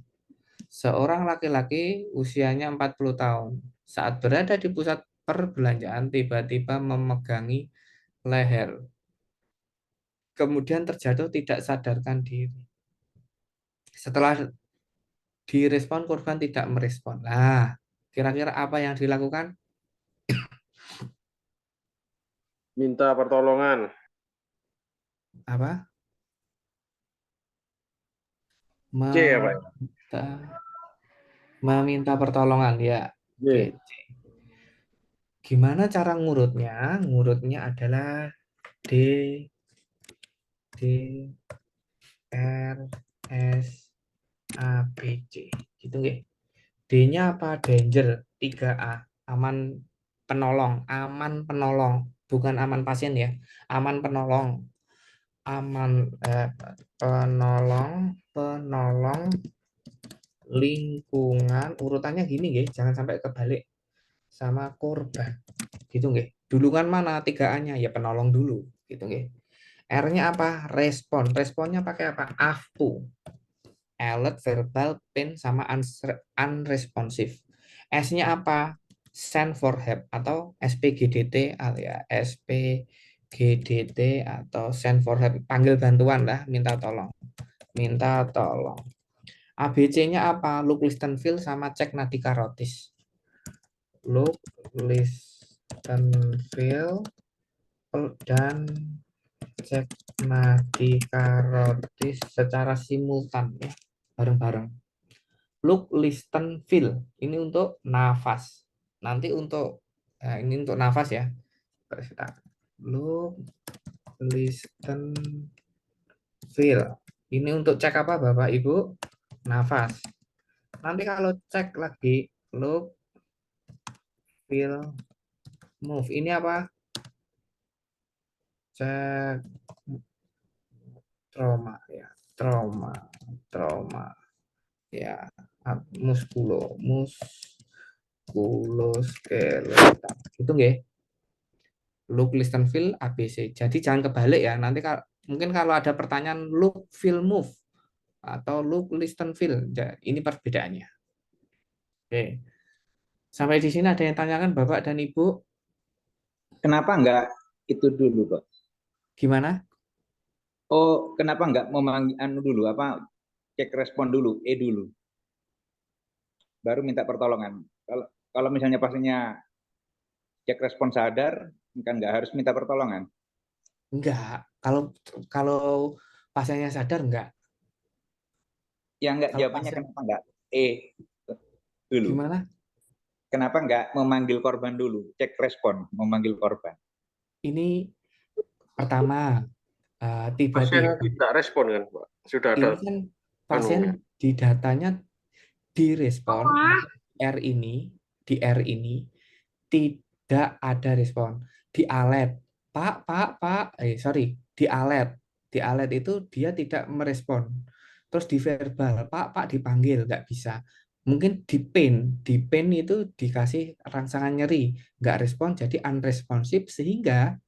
Seorang laki-laki usianya 40 tahun saat berada di pusat perbelanjaan tiba-tiba memegangi leher. Kemudian terjatuh tidak sadarkan diri. Setelah direspon, korban tidak merespon. Nah, kira-kira apa yang dilakukan? Minta pertolongan. Apa? C, ya, Pak. Meminta, meminta pertolongan ya. Oke. D. Gimana cara ngurutnya? Ngurutnya adalah D, D, R, S, A, B, C. Gitu nggih. D-nya apa? Danger. 3A. Aman penolong. Bukan aman pasien ya. Aman penolong. Penolong lingkungan. Urutannya gini nggih, jangan sampai kebalik sama korban. Gitu nggih. Dulu kan mana 3A-nya? Ya penolong dulu. Gitu nggih. R-nya apa? Respon. Responnya pakai apa? AVPU. Alert, verbal, pain, sama unresponsive. S-nya apa? send for help atau SPGDT alias SPGDT atau send for help, panggil bantuan lah, minta tolong. Minta tolong. ABC-nya apa? Look, listen, feel sama cek nadi karotis. Look, listen, feel dan cek nadi karotis secara simultan ya, bareng-bareng. Look, listen, feel. Ini untuk nafas. Nanti untuk ini untuk nafas ya. Look, listen, feel. Ini untuk cek apa Bapak Ibu? Nafas. Nanti kalau cek lagi look, feel, move. Ini apa? Cek trauma ya. Trauma ya. Muskuloskeletal. Itu nggih. Look, listen, feel, ABC. Jadi jangan kebalik ya. Nanti mungkin kalau ada pertanyaan look, feel, move atau look, listen, feel. Ini perbedaannya. Oke. Sampai di sini ada yang tanyakan Bapak dan Ibu? Kenapa enggak itu dulu, Pak? Gimana? Oh, kenapa enggak memanggil dulu, apa cek respon dulu, dulu. Baru minta pertolongan. Kalau misalnya pastinya cek respon sadar, kan enggak harus minta pertolongan. Enggak. Kalau pasiennya sadar enggak? Ya enggak, Kalau jawabannya pasien kenapa enggak dulu? gimana? Kenapa enggak memanggil korban dulu, cek respon, memanggil korban? Ini pertama Pasien tiba-tiba tidak respon kan, Pak? Sudah ada ini kan pasien anunya. di datanya direspon di R ini tidak ada respon. Di alert, di alert itu dia tidak merespon. Terus di verbal, Pak dipanggil nggak bisa. Mungkin di pain itu dikasih rangsangan nyeri, nggak respon jadi unresponsive sehingga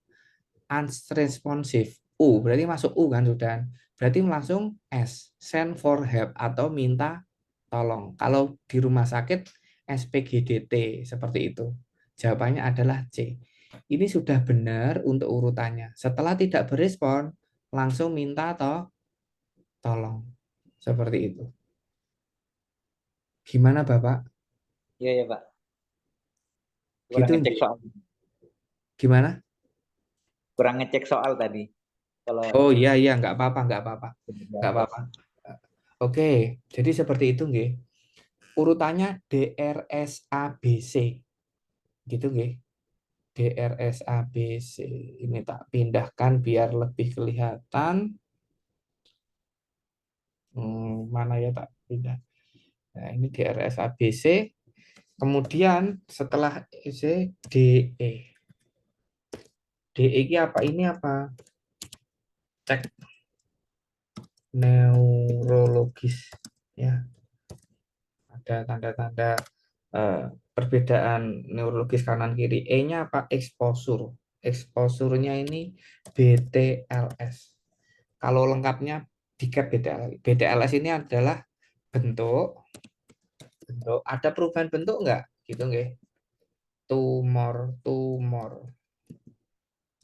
unresponsive. Berarti masuk kan sudah. Berarti langsung S, send for help atau minta tolong. Kalau di rumah sakit SPGDT seperti itu. Jawabannya adalah C. Ini sudah benar untuk urutannya. Setelah tidak berespon, langsung minta tolong. Seperti itu. Gimana Bapak? Iya ya Pak. Kurang gitu ngecek soal. Gimana? Kurang ngecek soal tadi. Oh iya nggak apa-apa. Oke, jadi seperti itu nggih. Urutannya DRSABC. Gitu nggih. DRSABC. Ini tak pindahkan biar lebih kelihatan. Mana ya tak pindah. Nah, ini DRSABC. Kemudian setelah EC DE. DE ini apa? Ini apa? Cek neurologis ya. Ada tanda-tanda perbedaan neurologis kanan kiri. E-nya apa? Exposure. Exposure-nya ini BTLS. Kalau lengkapnya di-cap BTLS. BTLS ini adalah bentuk. Ada perubahan bentuk enggak? Gitu nggih. Tumor.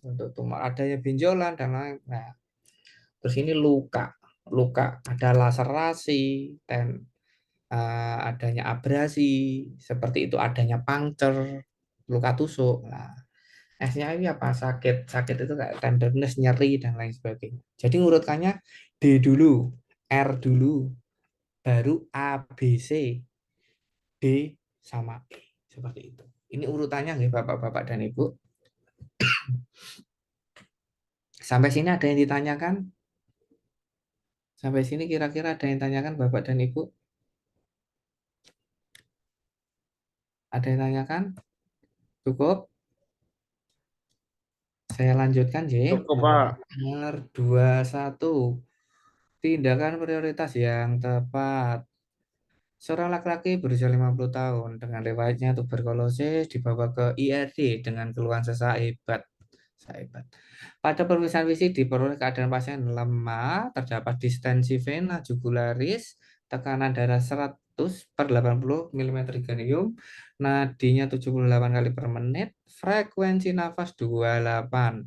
Untuk tumor adanya benjolan dan lain. Nah, terus ini luka. Ada laserasi, adanya abrasi, seperti itu, adanya puncture, luka tusuk. Nah, S-nya ini apa? Sakit itu kayak tenderness, nyeri dan lain sebagainya. Jadi ngurutkannya D dulu, R dulu, baru A, B, C, D sama E. Seperti itu. Ini urutannya nggih Bapak-bapak dan Ibu. Sampai sini ada yang ditanyakan? Sampai sini kira-kira ada yang tanyakan Bapak dan Ibu? Ada yang tanyakan? Cukup? Saya lanjutkan, J. Cukup, Pak. Nomor 21. Tindakan prioritas yang tepat. Seorang laki-laki berusia 50 tahun dengan riwayatnya tuberkulosis dibawa ke IRD dengan keluhan sesak hebat. Pada pemeriksaan fisik diperoleh keadaan pasien lemah, terdapat distensi vena jugularis, tekanan darah per 80 mm gonium, nadinya 78 kali per menit, frekuensi nafas 28.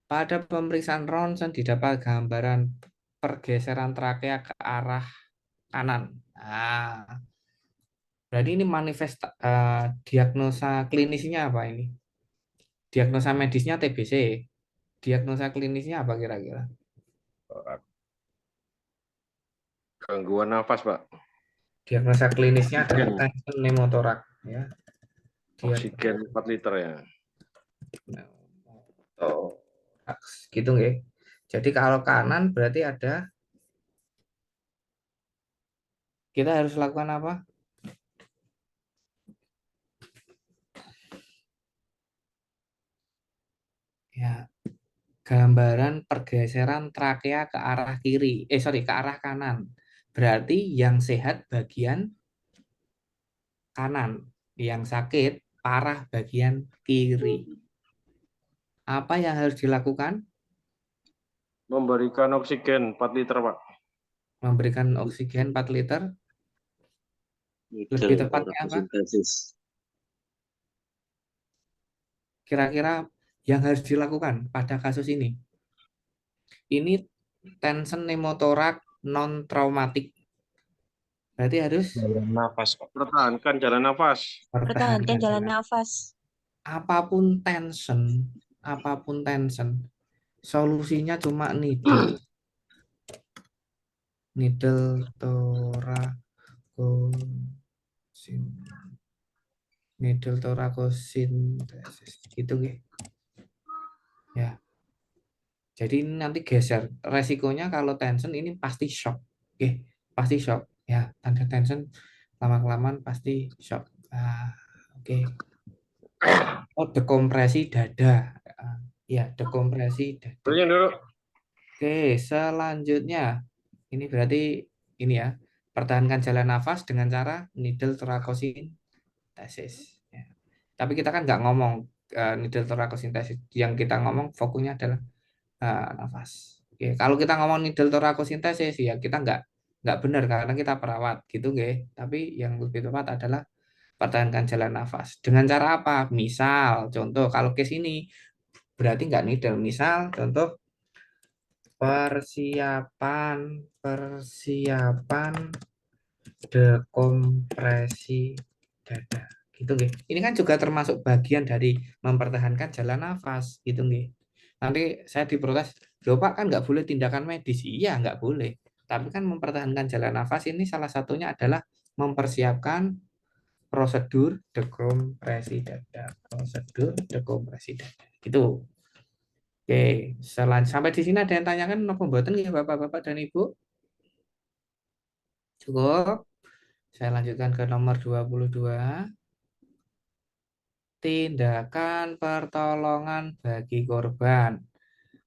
Pada pemeriksaan ronsen didapat gambaran pergeseran trakea ke arah kanan. Nah, berarti ini diagnosa klinisnya apa ini? Diagnosa medisnya TBC. Diagnosa klinisnya apa kira-kira? Gangguan nafas, Pak. Diagnosa klinisnya adalah Oksigen. tension pneumotoraks ya. Oksigen 4 liter ya. Pneumotoraks gitu nggih. Jadi kalau kanan berarti ada kita harus lakukan apa? Ya, gambaran pergeseran trakea ke arah kiri. Ke arah kanan. Berarti yang sehat bagian kanan, yang sakit parah bagian kiri. Apa yang harus dilakukan? Memberikan oksigen 4 liter, Pak. Memberikan oksigen 4 liter. Lebih tepatnya apa? Kira-kira yang harus dilakukan pada kasus ini? Ini tension pneumotoraks non traumatik. Berarti harus Jalan nafas, Pak. Pertahankan jalan nafas. Pertahankan jalan nafas. apapun tension, solusinya cuma needle thoracosin, needle thoracosintesis gitu nggih. Ya. Jadi ini nanti geser. Resikonya kalau tension ini pasti shock. Oke, pasti shock. Ya, tanda tension lama-kelamaan pasti shock. Oke. Oh, dekompresi dada. Ya, dekompresi dada. Berinya dulu. Oke, selanjutnya ini berarti ini ya, pertahankan jalan nafas dengan cara needle thoracosintesis. Ya. Tapi kita kan nggak ngomong needle thoracosintesis. Yang kita ngomong fokusnya adalah nafas. Oke, kalau kita ngomong needle thoracosintesis ya kita nggak benar karena kita perawat gitu, nggih. Tapi yang lebih tepat adalah pertahankan jalan nafas. Dengan cara apa? Misal, contoh kalau case ini berarti nggak needle. Misal, contoh persiapan dekompresi dada. Gitu nggih. Ini kan juga termasuk bagian dari mempertahankan jalan nafas, gitu nggih. Nanti saya diprotes, loh Pak kan nggak boleh tindakan medis. Iya nggak boleh. Tapi kan mempertahankan jalan nafas ini salah satunya adalah mempersiapkan prosedur dekompresi dada. Prosedur dekompresi dada. Gitu. Oke, sampai di sini ada yang tanyakan apa mboten ya Bapak-bapak dan Ibu? Cukup. Saya lanjutkan ke nomor 22. Tindakan pertolongan bagi korban.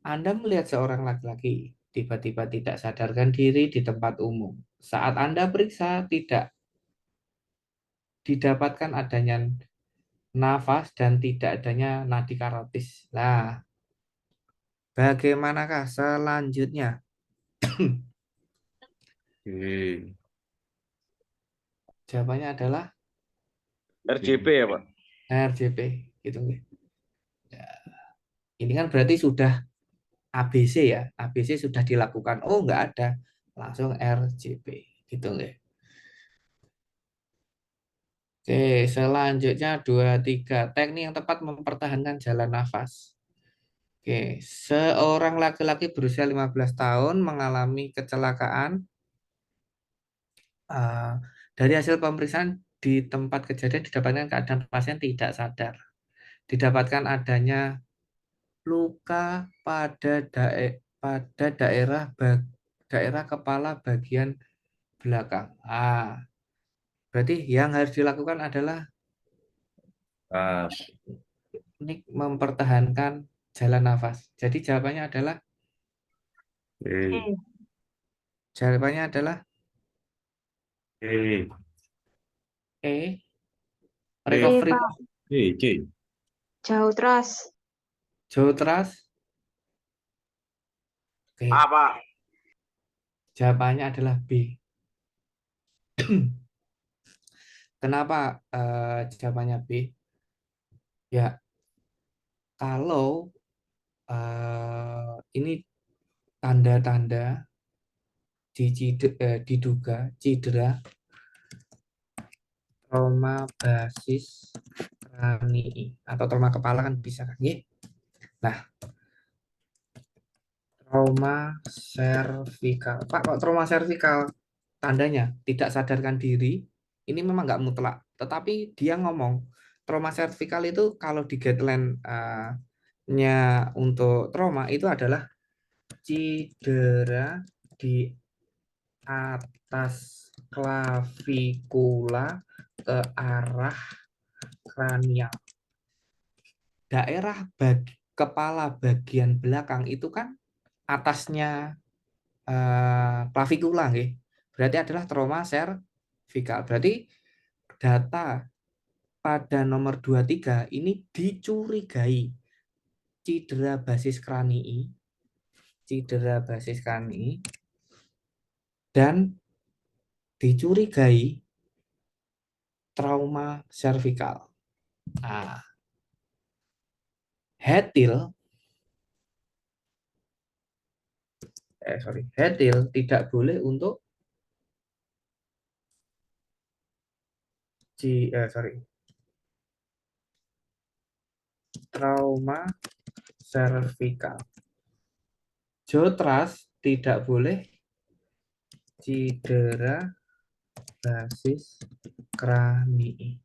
Anda melihat seorang laki-laki tiba-tiba tidak sadarkan diri di tempat umum. Saat Anda periksa tidak didapatkan adanya nafas dan tidak adanya nadi karotis. Nah, bagaimanakah selanjutnya? Jawabannya adalah RJP ya, Pak. RJP. Gitu nggih. Ya, ini kan berarti sudah ABC ya. ABC sudah dilakukan. Oh, nggak ada. Langsung RJP. Gitu nggih. Oke, selanjutnya 23. Teknik yang tepat mempertahankan jalan nafas. Oke, seorang laki-laki berusia 15 tahun mengalami kecelakaan. Dari hasil pemeriksaan di tempat kejadian didapatkan keadaan pasien tidak sadar. Didapatkan adanya luka pada daerah kepala bagian belakang. Berarti yang harus dilakukan adalah teknik mempertahankan jalan nafas. Jadi jawabannya adalah E. Recovery Pak. Jauh terus. jauh teras. Oke, Apa? jawabannya adalah B. Kenapa jawabannya B? Ya, kalau ini tanda-tanda diduga cedera trauma basis kranii atau trauma kepala kan bisa kan? Nah, trauma servikal. Pak, kok trauma servikal? Tandanya tidak sadarkan diri. Ini memang nggak mutlak, tetapi dia ngomong trauma servikal itu kalau di guideline-nya untuk trauma itu adalah cedera di atas klavikula ke arah kranial. Daerah kepala bagian belakang itu kan atasnya klavikula, berarti adalah trauma servikal. Berarti data pada nomor 23 ini dicurigai cedera basis kranii, dan dicurigai trauma servikal. Nah, Hetil tidak boleh untuk trauma servikal. Jotras tidak boleh cedera basis kranii.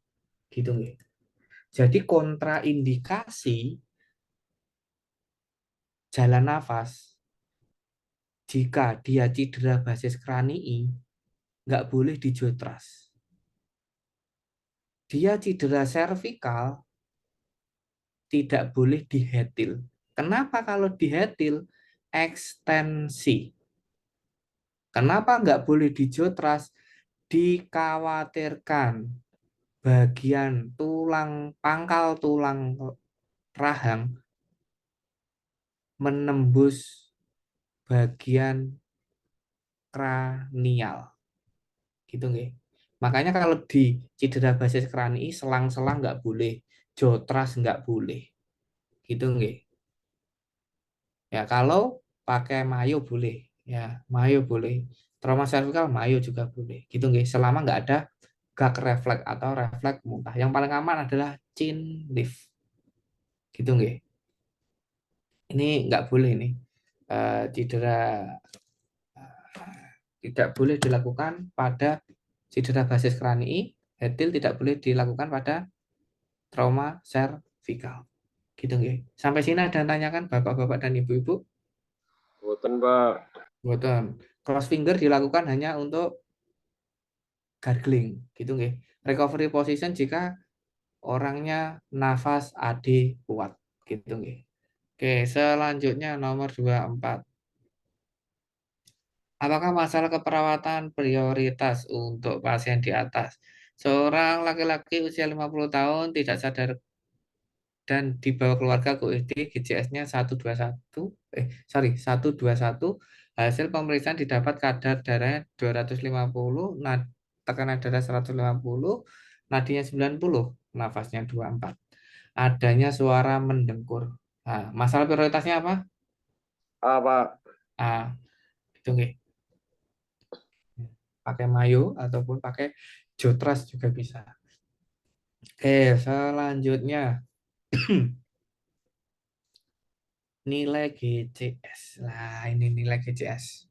Gitu nggih. Jadi kontraindikasi jalan nafas jika dia cedera basis kranii nggak boleh dijotras. Dia cedera servikal tidak boleh dihetil. Kenapa kalau dihetil? Ekstensi. Kenapa nggak boleh dijotras? Dikhawatirkan bagian pangkal tulang rahang menembus bagian kranial. Gitu nggih. Makanya kalau di cedera basis kranii selang-selang nggak boleh, jotras nggak boleh. Gitu nggih. Ya, kalau pakai mayo boleh, ya, mayo boleh. Trauma servikal mayo juga boleh. Gitu nggih. Selama nggak ada gag refleks atau refleks muntah. Yang paling aman adalah chin lift. Gitu nggih. Ini nggak boleh nih. Cedera tidak boleh dilakukan pada cedera basis kranii, hetil tidak boleh dilakukan pada trauma servikal. Gitu nggih. Sampai sini ada yang tanyakan Bapak-bapak dan Ibu-ibu? Boten, Pak. Boten. Cross finger dilakukan hanya untuk gargling, gitu nggih. Recovery position jika orangnya nafas AD kuat, gitu nggih. Oke, selanjutnya nomor 24. Apakah masalah keperawatan prioritas untuk pasien di atas? Seorang laki-laki usia 50 tahun tidak sadar dan dibawa keluarga ke UGD, GJS-nya 121. Hasil pemeriksaan didapat kadar darahnya 250, tekanan darah 150, nadinya 90, nafasnya 24. Adanya suara mendengkur. Nah, masalah prioritasnya apa? Pak. Itu nggih. Pakai mayo ataupun pakai jotras juga bisa. Oke, selanjutnya nilai GCS. Nah, ini nilai GCS.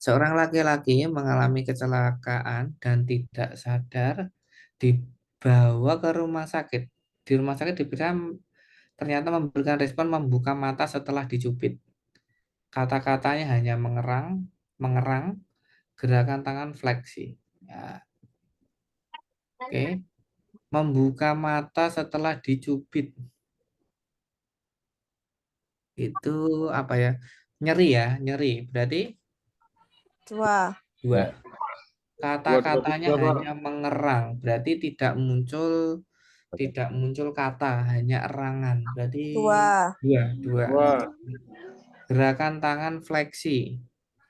Seorang laki-laki mengalami kecelakaan dan tidak sadar dibawa ke rumah sakit. Di rumah sakit diperiksa ternyata memberikan respon membuka mata setelah dicubit. Kata-katanya hanya mengerang, gerakan tangan fleksi. Ya. Oke. Membuka mata setelah dicubit. Itu apa ya? Nyeri ya, nyeri. Berarti 2. 2. Kata-katanya 223, Pak. hanya mengerang, berarti tidak muncul kata, hanya erangan. Berarti 2. 2. Wah, Gerakan tangan fleksi.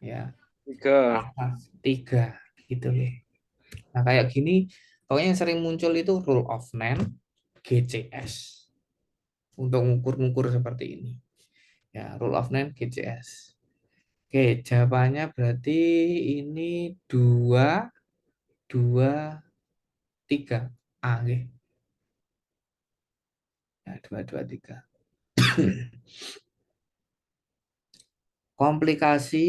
Ya, 3. atas 3. Gitu ya. Nah, kayak gini, pokoknya yang sering muncul itu rule of Nann, GCS. Untuk ngukur-ngukur seperti ini. Ya, rule of Nann, GCS. Oke, jawabannya berarti ini 2, 2, 3. A, oke. Ya, 2, 2, 3. Komplikasi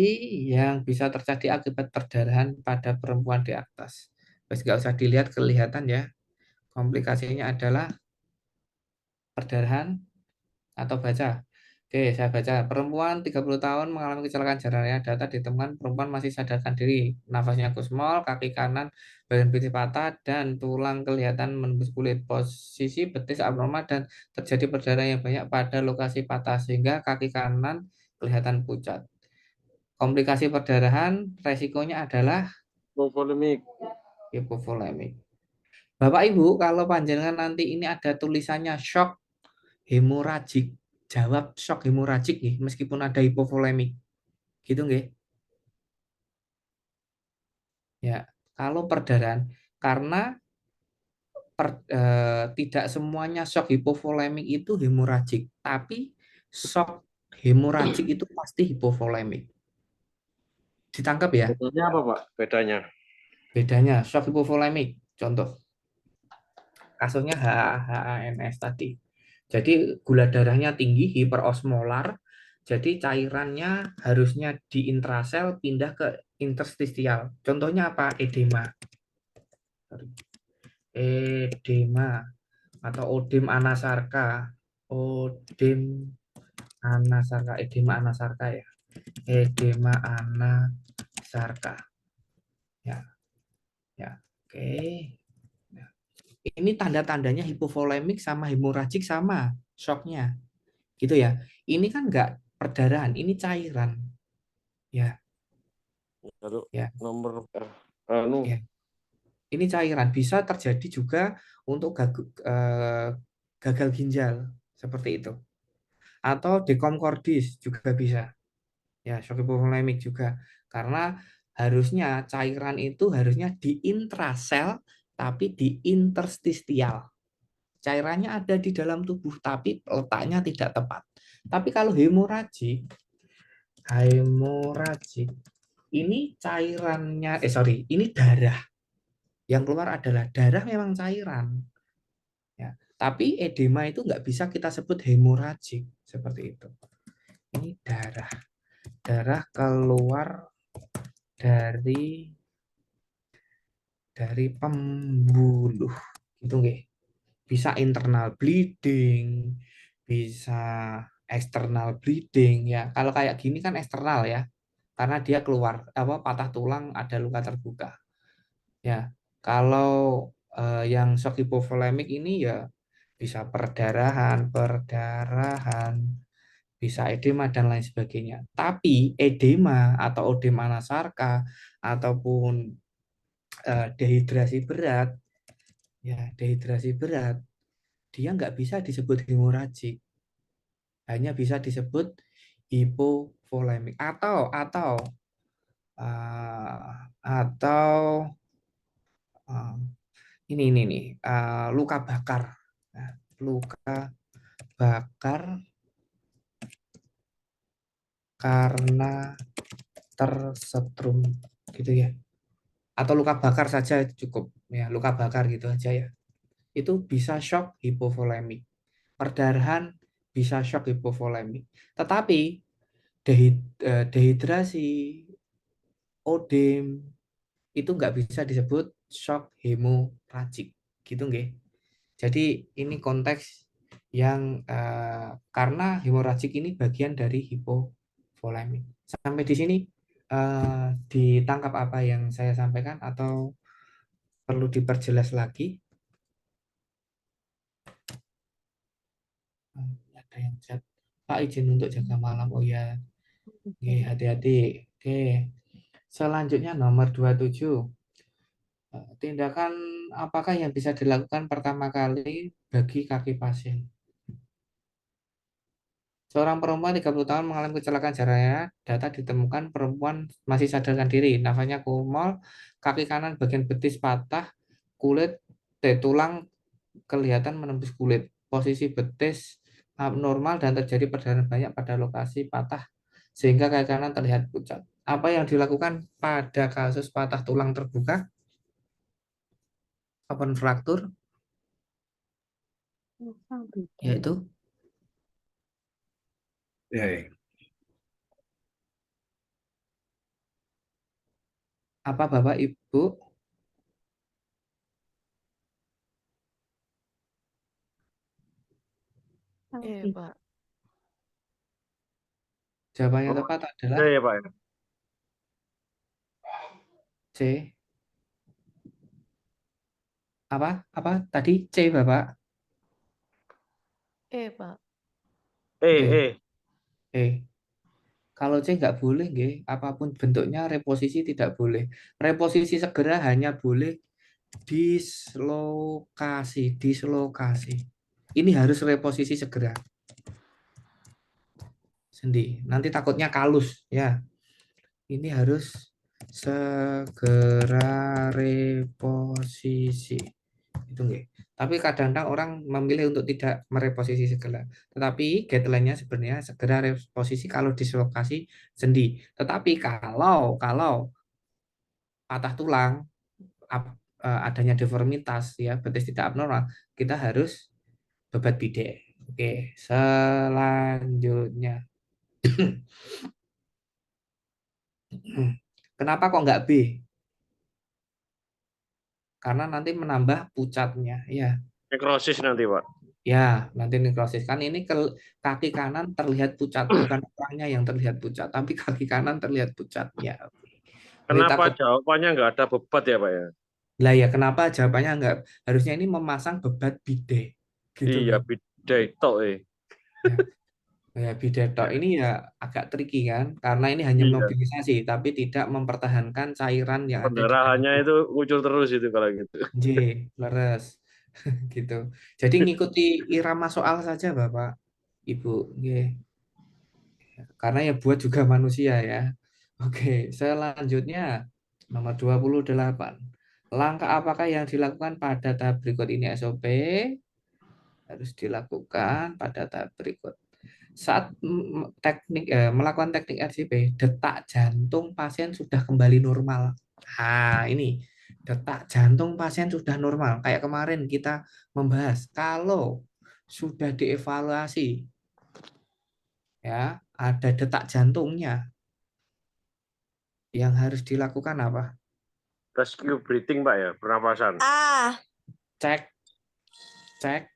yang bisa terjadi akibat perdarahan pada perempuan di atas. Terus nggak usah dilihat, kelihatan ya. Komplikasinya adalah perdarahan atau baca. Oke, saya baca. Perempuan 30 tahun mengalami kecelakaan jalan raya. Data ditemukan perempuan masih sadarkan diri. Nafasnya kusmol, kaki kanan bagian betis patah, dan tulang kelihatan menembus kulit. Posisi betis abnormal dan terjadi perdarahan yang banyak pada lokasi patah, sehingga kaki kanan kelihatan pucat. Komplikasi perdarahan, resikonya adalah Hipovolemik. hipovolemik. Bapak Ibu, kalau panjenengan nanti ini ada tulisannya shock hemoragik, jawab shock hemoragik nih, meskipun ada hipovolemik. Gitu nggih? Ya, kalau perdarahan karena tidak semuanya shock hipovolemik itu hemoragik, tapi shock hemoragik itu pasti hipovolemik. Ditangkap ya? Bedanya apa, Pak? Bedanya. Bedanya shock hipovolemik. Contoh kasusnya HANS tadi. Jadi gula darahnya tinggi, hiperosmolar. Jadi cairannya harusnya di intrasel pindah ke interstisial. Contohnya apa? Edema. Edema atau odem anasarka. Odem anasarka, edema anasarka ya. Edema anasarka. Ya, ya. Oke. Nah, ini tanda-tandanya hipovolemik sama hemoragik sama shocknya. Gitu ya. Ini kan enggak perdarahan, ini cairan. Ya, Lalu ya, nomor ya. Ini cairan bisa terjadi juga untuk gagal ginjal seperti itu. Atau dekomkordis juga bisa. Ya, shock hipovolemik juga. Karena harusnya cairan itu harusnya di intrasel tapi di interstisial. Cairannya ada di dalam tubuh tapi letaknya tidak tepat. Tapi kalau hemoragik ini cairannya ini darah. Yang keluar adalah darah, memang cairan. Ya, tapi edema itu nggak bisa kita sebut hemoragik seperti itu. Ini darah. Darah keluar dari pembuluh. Gitu nggih. Bisa internal bleeding, bisa external bleeding ya. Kalau kayak gini kan eksternal ya. Karena dia keluar patah tulang, ada luka terbuka. Ya, kalau yang shock hipovolemik ini ya bisa perdarahan, bisa edema dan lain sebagainya. Tapi edema atau odem anasarka ataupun dehidrasi berat, ya dehidrasi berat, dia nggak bisa disebut hemoragik, hanya bisa disebut hipovolemik atau ini nih luka bakar. Nah, luka bakar karena tersetrum gitu ya. Atau luka bakar saja cukup ya, luka bakar gitu aja ya. Itu bisa shock hipovolemik. Perdarahan bisa shock hipovolemik. Tetapi dehidrasi, odem itu nggak bisa disebut shock hemoragik gitu nggih. Jadi ini konteks yang karena hemoragik ini bagian dari hipovolemik. Sampai di sini ditangkap apa yang saya sampaikan atau perlu diperjelas lagi? Ada yang chat, Pak izin untuk jaga malam. Oh ya, oke, hati-hati. Oke, selanjutnya nomor 27. Tindakan apakah yang bisa dilakukan pertama kali bagi kaki pasien? Seorang perempuan 30 tahun mengalami kecelakaan jalan. Data ditemukan perempuan masih sadarkan diri. Nafasnya kumol, kaki kanan bagian betis patah, tulang kelihatan menembus kulit. Posisi betis abnormal dan terjadi perdarahan banyak pada lokasi patah sehingga kaki kanan terlihat pucat. Apa yang dilakukan pada kasus patah tulang terbuka? Open fraktur, yaitu Ya, ya. apa Bapak Ibu? Pak. Jawaban yang Oh, tepat C adalah ya Pak ya. C. Apa tadi C Bapak? Pak. Eh, E. eh. Kalau C nggak boleh, nggih. Apapun bentuknya reposisi tidak boleh. Reposisi segera hanya boleh dislokasi. Ini harus reposisi segera. Sendi. Nanti takutnya kalus, ya. Ini harus segera reposisi. Itu nggih. Tapi kadang-kadang orang memilih untuk tidak mereposisi segera. Tetapi guideline-nya sebenarnya segera reposisi kalau dislokasi sendi. Tetapi kalau patah tulang, adanya deformitas ya, betis tidak abnormal, kita harus bebat bidet. Oke, selanjutnya. Kenapa kok nggak B? Karena nanti menambah pucatnya. Ya, Nekrosis nanti Pak. ya, nanti nekrosis. Kan ini kaki kanan terlihat pucat, bukan orangnya yang terlihat pucat, tapi kaki kanan terlihat pucat. Ya, nanti Kenapa takut. jawabannya nggak ada bebat ya Pak ya? Lah ya, kenapa jawabannya nggak? Harusnya ini memasang bebat bidet. Gitu Iya, loh. bidet tok Ya, ya bidet tok ini ya agak tricky kan, karena ini hanya Iya. mobilisasi, tapi tidak mempertahankan cairan yang ada di dalam Pendarahannya tubuh. itu muncul terus itu kalau gitu. J, leres. Gitu. Jadi ngikuti irama soal saja Bapak, Ibu. Nggih. Karena ya buat juga manusia ya. Oke, selanjutnya nomor 28. Langkah apakah yang dilakukan pada tahap berikut ini? SOP harus dilakukan pada tahap berikut. Saat melakukan teknik RCP, detak jantung pasien sudah kembali normal. Nah, ini detak jantung pasien sudah normal. Kayak kemarin kita membahas, kalau sudah dievaluasi, ya ada detak jantungnya, yang harus dilakukan apa? Rescue breathing Pak ya, pernapasan. Cek, cek,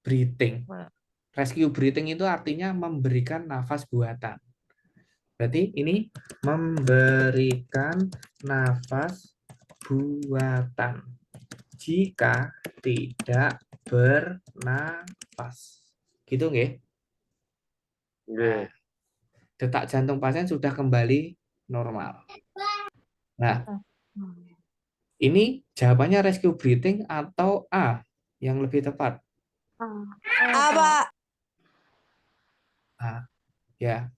breathing. Rescue breathing itu artinya memberikan nafas buatan. Berarti ini memberikan nafas buatan jika tidak bernapas. Gitu nggih? Nah, Nggih. detak jantung pasien sudah kembali normal. Nah, ini jawabannya rescue breathing atau A yang lebih tepat? Pak. Nah, ya.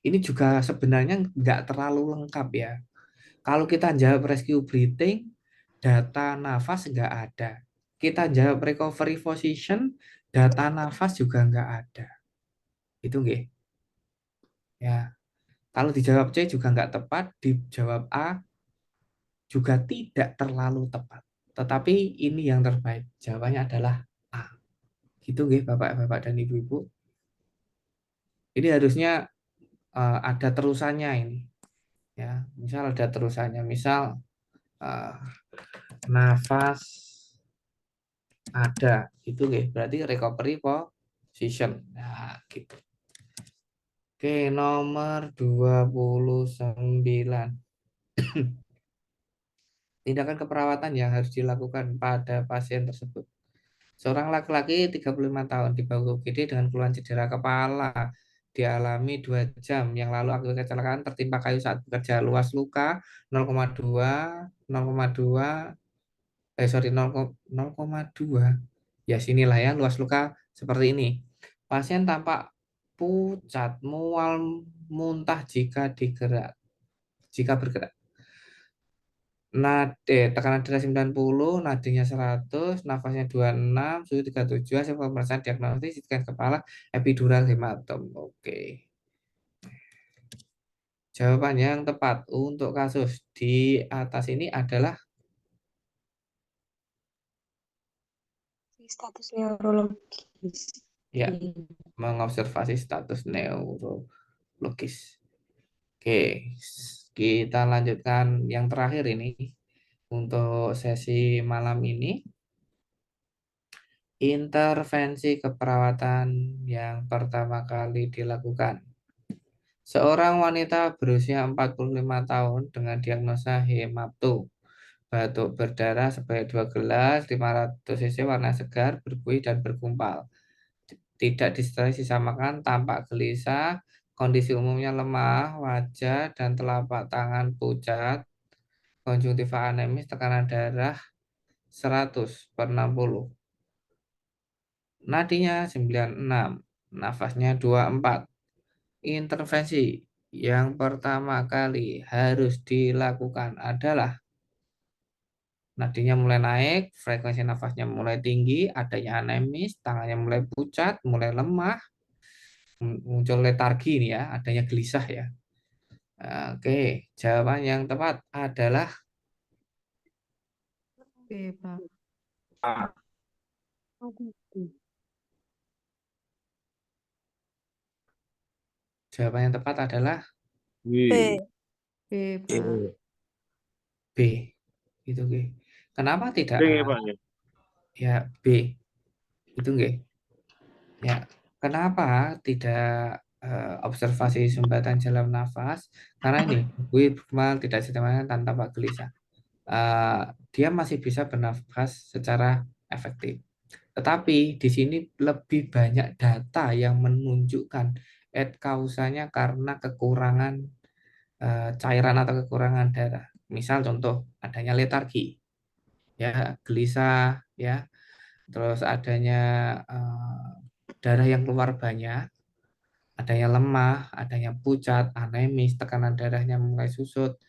Ini juga sebenarnya nggak terlalu lengkap ya. Kalau kita jawab rescue breathing, data nafas nggak ada. Kita jawab recovery position, data nafas juga nggak ada. Itu nggih. Ya. Kalau dijawab C juga nggak tepat, dijawab A juga tidak terlalu tepat. Tetapi ini yang terbaik. Jawabannya adalah A. Gitu nggih Bapak-bapak dan Ibu-ibu. Ini harusnya ada terusannya ini. Ya, misal ada terusannya. Misal nafas ada, itu berarti recovery position. Nah, gitu. Oke, nomor 29. Tindakan keperawatan yang harus dilakukan pada pasien tersebut. Seorang laki-laki 35 tahun di bawah UGD dengan keluhan cedera kepala dialami 2 jam yang lalu akibat kecelakaan tertimpa kayu saat bekerja. Luas luka 0,2 0,2 0,2. Ya sinilah ya, luas luka seperti ini. Pasien tampak pucat, mual, muntah jika bergerak. Tekanan darah 90, nadinya 100, nafasnya 26, suhu 37, hasil pemeriksaan diagnostis scan kepala, epidural hematom. Oke. Jawaban yang tepat untuk kasus di atas ini adalah Status neurologis. ya, mengobservasi status neurologis. Oke, kita lanjutkan yang terakhir ini untuk sesi malam ini. Intervensi keperawatan yang pertama kali dilakukan. Seorang wanita berusia 45 tahun dengan diagnosa hemapto, batuk berdarah sebanyak 2 gelas, 500 cc warna segar, berbuih dan bergumpal. Tidak disertai sisa makan, tampak gelisah, kondisi umumnya lemah, wajah dan telapak tangan pucat, konjungtiva anemis, tekanan darah 100/60. Nadinya 96, nafasnya 24. Intervensi yang pertama kali harus dilakukan adalah nadinya mulai naik, frekuensi nafasnya mulai tinggi, adanya anemis, tangannya mulai pucat, mulai lemah, muncul letargi ini ya, adanya gelisah ya. Oke, jawaban yang tepat adalah B, Pak. A. jawaban yang tepat adalah Wih. B, Pak. B. Itu G. Kenapa tidak Ping A? ya, Pak ya? Ya B. Itu G. Ya, kenapa tidak observasi sumbatan jalan nafas? Karena ini buih berkemal tidak sedemikian tanpa gelisah. Dia masih bisa bernafas secara efektif. Tetapi di sini lebih banyak data yang menunjukkan kausanya karena kekurangan cairan atau kekurangan darah. Misal contoh adanya letargi, ya gelisah, ya terus adanya darah yang keluar banyak, adanya lemah, adanya pucat, anemis, tekanan darahnya mulai susut,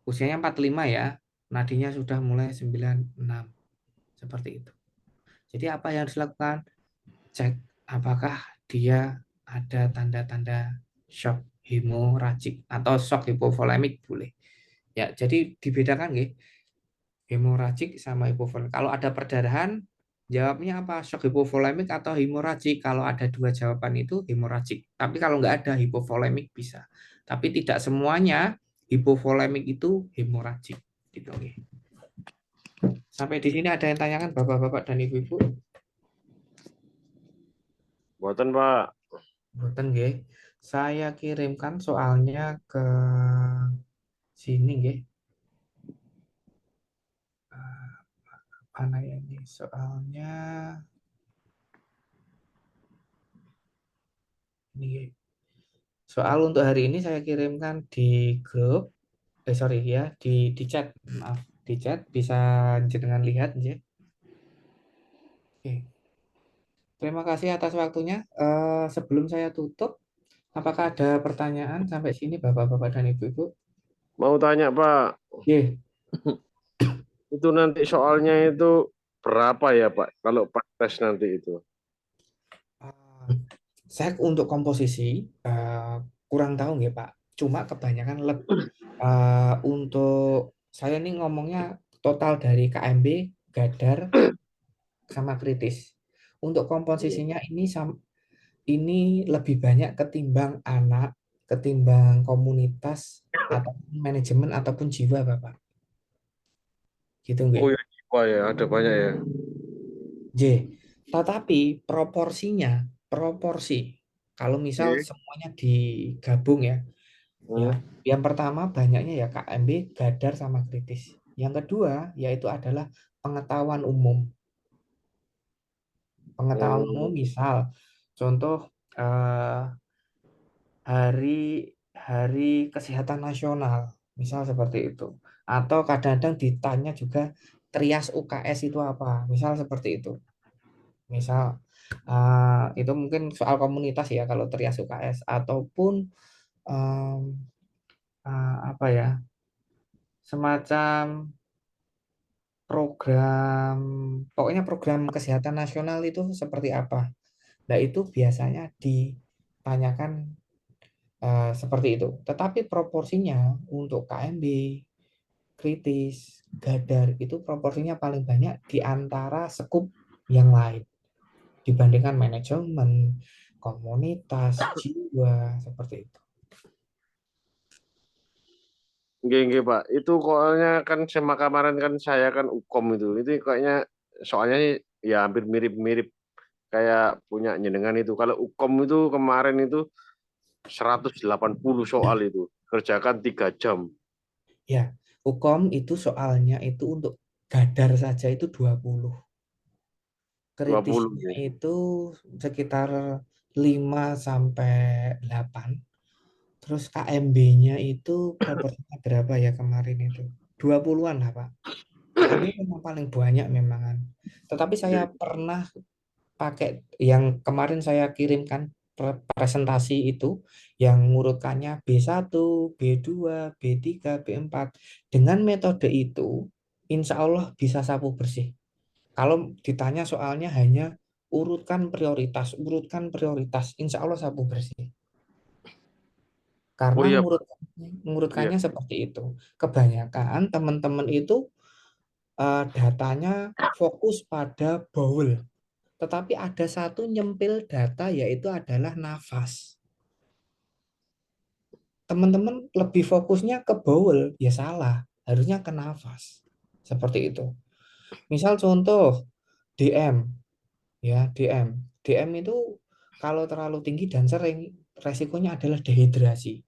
usianya 45 ya, nadinya sudah mulai 96, seperti itu. Jadi apa yang harus dilakukan? Cek apakah dia ada tanda-tanda shock hemoragik atau shock hipovolemik boleh. Ya, jadi dibedakan nggih. Hemoragik sama hipovolemik. Kalau ada perdarahan, jawabnya apa? Shock hipovolemik atau hemoragik? Kalau ada dua jawaban itu hemoragik. Tapi kalau nggak ada hipovolemik bisa. Tapi tidak semuanya hipovolemik itu hemoragik. Gitu, nggih. Sampai di sini ada yang tanyakan Bapak-bapak dan Ibu-ibu? Buatan, Pak. Boten nggih. Saya kirimkan soalnya ke sini nggih. Mana ya ini soalnya ini nggih. Soal untuk hari ini saya kirimkan di grup sorry ya di chat. Maaf, di chat bisa jenengan lihat ya. Oke. Terima kasih atas waktunya. Sebelum saya tutup, apakah ada pertanyaan sampai sini Bapak-bapak dan Ibu-ibu? Mau tanya, Pak. Oke. Itu nanti soalnya itu berapa ya, Pak? Kalau Pak tes nanti itu. Saya untuk komposisi kurang tahu nggak Pak. Cuma kebanyakan untuk saya ini ngomongnya total dari KMB, Gadar, sama kritis. Untuk komposisinya ini lebih banyak ketimbang anak, ketimbang komunitas, atau manajemen ataupun jiwa Bapak. Gitu nggih. Oh ya, jiwa ya, ada banyak ya. J. Tetapi proporsi. Kalau misal Oke. semuanya digabung ya. Ya, yang pertama banyaknya ya KMB, Gadar sama kritis. Yang kedua yaitu adalah pengetahuan umum. Pengetahuan umum misal contoh hari kesehatan nasional, misal seperti itu. Atau kadang-kadang ditanya juga trias UKS itu apa, misal seperti itu. Misal Itu mungkin soal komunitas ya kalau Trias UKS ataupun em, apa ya, semacam program, pokoknya program kesehatan nasional itu seperti apa. Nah, itu biasanya ditanyakan seperti itu. Tetapi proporsinya untuk KMB, kritis, gadar itu proporsinya paling banyak di antara skup yang lain dibandingkan manajemen, komunitas, jiwa, seperti itu. Nggih, Pak. Itu soalnya kan sama kemarin kan saya kan Ukom itu. Itu kayaknya soalnya sih ya hampir mirip-mirip kayak punya jenengan itu. Kalau Ukom itu kemarin itu 180 soal itu. Kerjakan 3 jam. Ya, Ukom itu soalnya itu untuk gadar saja itu 20. 20. Kritisnya itu sekitar 5 sampai 8. Terus KMB-nya itu proporsinya berapa ya kemarin itu? 20-an lah, Pak. KMB memang paling banyak memangan. Tetapi saya pernah pakai yang kemarin saya kirimkan presentasi itu yang ngurutkannya B1, B2, B3, B4. Dengan metode itu, insya Allah bisa sapu bersih. Kalau ditanya soalnya hanya urutkan prioritas, insya Allah sapu bersih. Oh Karena iya, Pak. mengurutkannya Iya. seperti itu. Kebanyakan teman-teman itu datanya fokus pada bowl. Tetapi ada satu nyempil data yaitu adalah nafas. Teman-teman lebih fokusnya ke bowl, ya salah. Harusnya ke nafas. Seperti itu. Misal contoh DM, ya DM. DM itu kalau terlalu tinggi dan sering, resikonya adalah dehidrasi.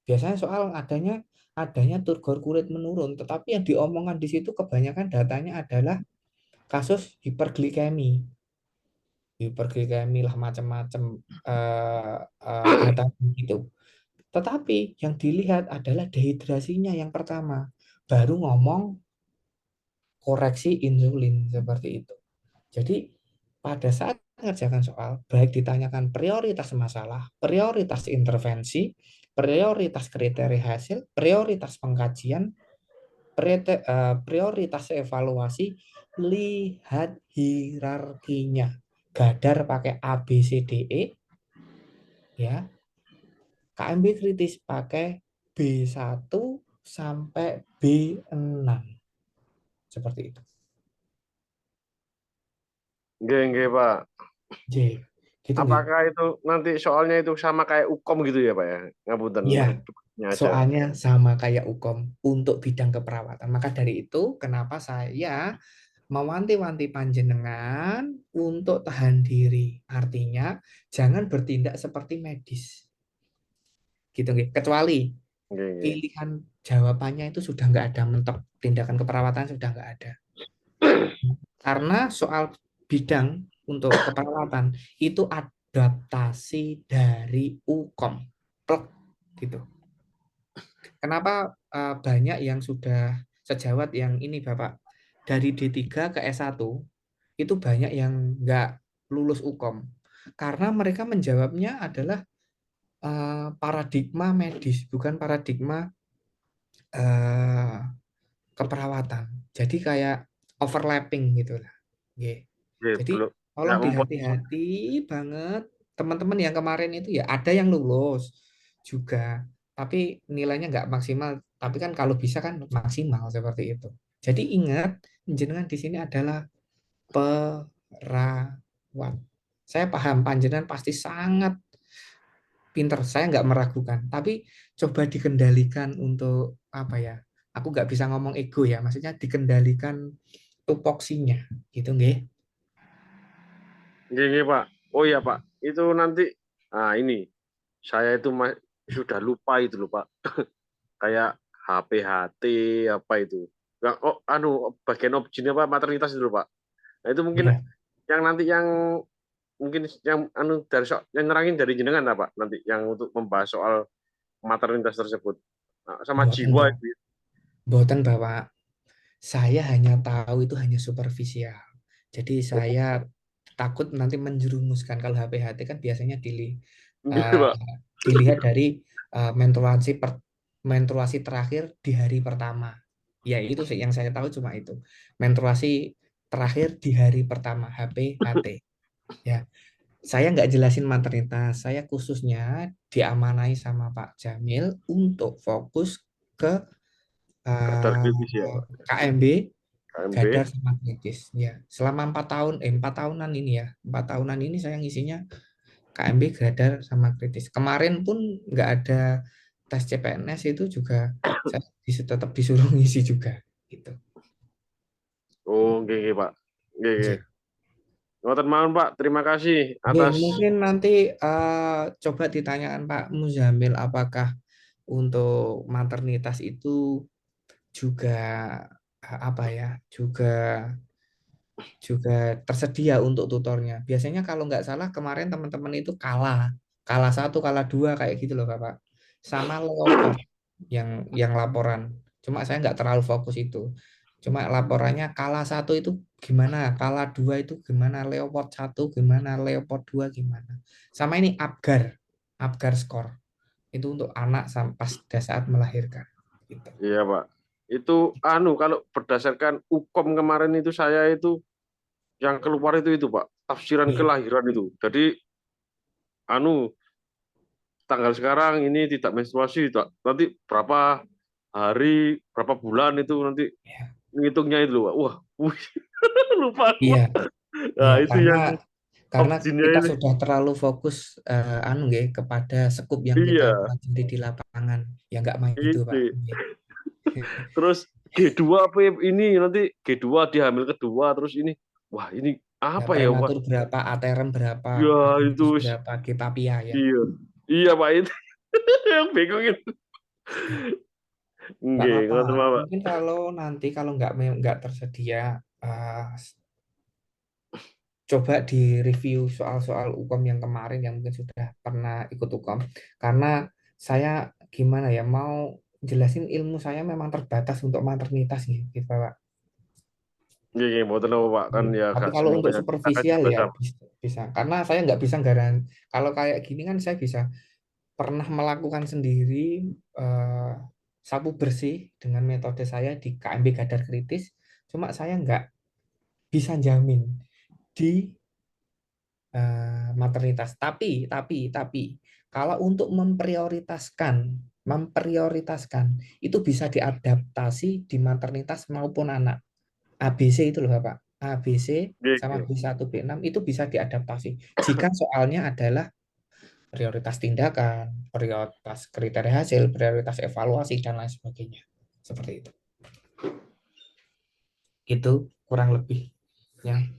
Biasanya soal adanya turgor kulit menurun, tetapi yang diomongkan di situ kebanyakan datanya adalah kasus hiperglikemi lah macam-macam data gitu. Tetapi yang dilihat adalah dehidrasinya yang pertama, baru ngomong koreksi insulin seperti itu. Jadi pada saat mengerjakan soal, baik ditanyakan prioritas masalah, prioritas intervensi, prioritas kriteria hasil, prioritas pengkajian, prioritas evaluasi, lihat hierarkinya. Gadar pakai A, B, C, D, E, ya. KMB kritis pakai B1 sampai B6. Seperti itu. Nggih, Pak. J. Gitu nggih. Apakah itu nanti soalnya itu sama kayak Ukom gitu ya, Pak ya? Ngapunten. Iya, Aja. soalnya sama kayak Ukom untuk bidang keperawatan. Maka dari itu, kenapa saya mewanti-wanti panjenengan untuk tahan diri. Artinya, jangan bertindak seperti medis. Gitu nggih. Kecuali Nggih. pilihan jawabannya itu sudah nggak ada, mentok tindakan keperawatan sudah nggak ada. Karena soal bidang untuk keperawatan itu adaptasi dari Ukom. Plek, gitu. Kenapa banyak yang sudah sejawat yang ini Bapak dari D3 ke S1 itu banyak yang nggak lulus Ukom karena mereka menjawabnya adalah paradigma medis bukan paradigma keperawatan. Jadi kayak overlapping gitu lah. Jadi Belum. tolong dihati-hati banget teman-teman yang kemarin itu ya ada yang lulus juga, tapi nilainya nggak maksimal. Tapi kan kalau bisa kan maksimal seperti itu. Jadi ingat, jenengan di sini adalah perawat. Saya paham panjenengan pasti sangat pinter, saya nggak meragukan. Tapi coba dikendalikan untuk apa ya? Aku nggak bisa ngomong ego ya, maksudnya dikendalikan tupoksinya, gitu nggih. Nggih, Pak. Oh iya, Pak. Itu nanti ini saya itu sudah lupa itu loh, Pak. Kayak HPHT apa itu. Bagian objeknya Pak maternitas itu loh, Pak. Nah, itu mungkin Iya. yang nanti yang mungkin yang dari yang nerangin dari jenengan Pak nanti yang untuk membahas soal maternitas tersebut. Nah, sama jiwa itu. Boten Bapak. Saya hanya tahu itu hanya superficial. Jadi saya takut nanti menjerumuskan. Kalau HPHT kan biasanya Nggih, eh, Pak. dilihat dari menstruasi terakhir di hari pertama. Ya itu sih yang saya tahu cuma itu. Menstruasi terakhir di hari pertama HPHT. Ya, saya nggak jelasin maternitas. Saya khususnya diamanai sama Pak Jamil untuk fokus ke Kadar eh, kritis ya, Pak. KMB KMB. Gadar sama kritis. Ya, selama 4 tahunan ini ya, 4 tahunan ini saya ngisinya KMB Gadar sama kritis. Kemarin pun nggak ada tes CPNS itu juga saya tetap disuruh ngisi juga gitu. Oh, nggih, Pak. Nggih, nggih. Oke. Ngoten mawon, Pak. Terima kasih Oke, atas mungkin nanti coba ditanyakan Pak Muzamil apakah untuk maternitas itu juga apa ya, juga tersedia untuk tutornya. Biasanya kalau nggak salah kemarin teman-teman itu kalah 1, kalah 2 kayak gitu loh Bapak. Sama Leopard yang laporan. Cuma saya nggak terlalu fokus itu. Cuma laporannya kalah 1 itu gimana, kalah 2 itu gimana, Leopard 1 gimana, Leopard 2 gimana. Sama ini Apgar skor. Itu untuk anak pada saat melahirkan. Gitu. iya, Pak. Itu kalau berdasarkan UKOM kemarin itu saya itu yang keluar itu Pak, tafsiran Iya. kelahiran itu. Jadi tanggal sekarang ini tidak menstruasi, nanti berapa hari, berapa bulan itu nanti Iya. ngitungnya itu loh, Pak. Wah, lupa aku, Iya. Pak. Nah, Iya, itu karena yang karena opsinya kita ini. sudah terlalu fokus kepada sekup yang kita Iya, pelajari di lapangan, ya nggak main itu Pak. itu. Terus G2 apa ini nanti G2 di hamil kedua terus ini. Wah, ini Ya, apa ya, Pak? prematur berapa, aterem berapa, Ya itu adipositas berapa, Gepapia ya. iya. Iya, Pak, itu yang bingung itu. Nggak Nggih, apa-apa. ngoten, Pak. Mungkin kalau nanti kalau nggak tersedia, coba di review soal-soal UKOM yang kemarin yang mungkin sudah pernah ikut UKOM. Karena saya gimana ya mau jelasin ilmu saya memang terbatas untuk maternitas gitu Pak. Nggih, nggih, mboten apa, Pak. Kan ya Tapi gak kalau untuk semuanya kita kan superficial juga ya sama. bisa. Karena saya nggak bisa kalau kayak gini kan saya bisa pernah melakukan sendiri eh, sapu bersih dengan metode saya di KMB Gadar Kritis. Cuma saya nggak bisa jamin di maternitas. Tapi kalau untuk memprioritaskan itu bisa diadaptasi di maternitas maupun anak. ABC itu loh Bapak. ABC Nggih, sama nggih. B1 B6 itu bisa diadaptasi. Jika soalnya adalah prioritas tindakan, prioritas kriteria hasil, prioritas evaluasi dan lain sebagainya. Seperti itu. Itu kurang lebihnya.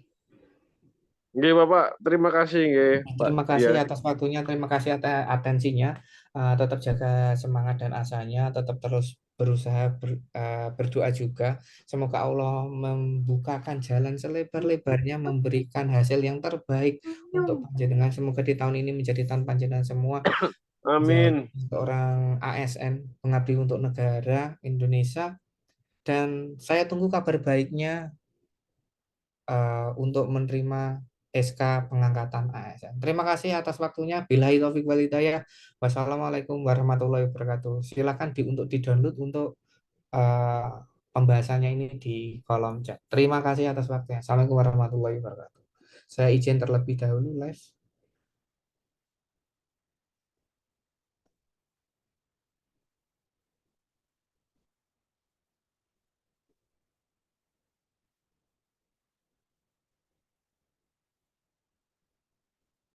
Nggih, Bapak. Terima kasih nggih, Pak Terima kasih Dias. atas waktunya, terima kasih atas atensinya. Tetap jaga semangat dan asanya, tetap terus berusaha berdoa juga. Semoga Allah membukakan jalan selebar-lebarnya, memberikan hasil yang terbaik untuk panjenengan. Semoga di tahun ini menjadi tahun panjenengan semua menjadi Amin. seorang ASN, pengabdi untuk negara Indonesia. Dan saya tunggu kabar baiknya untuk menerima SK pengangkatan ASN. Terima kasih atas waktunya. Billahi taufik wal hidayah. Wassalamualaikum warahmatullahi wabarakatuh. Silakan untuk di-download untuk pembahasannya ini di kolom chat. Terima kasih atas waktunya. Assalamualaikum warahmatullahi wabarakatuh. Saya izin terlebih dahulu, live.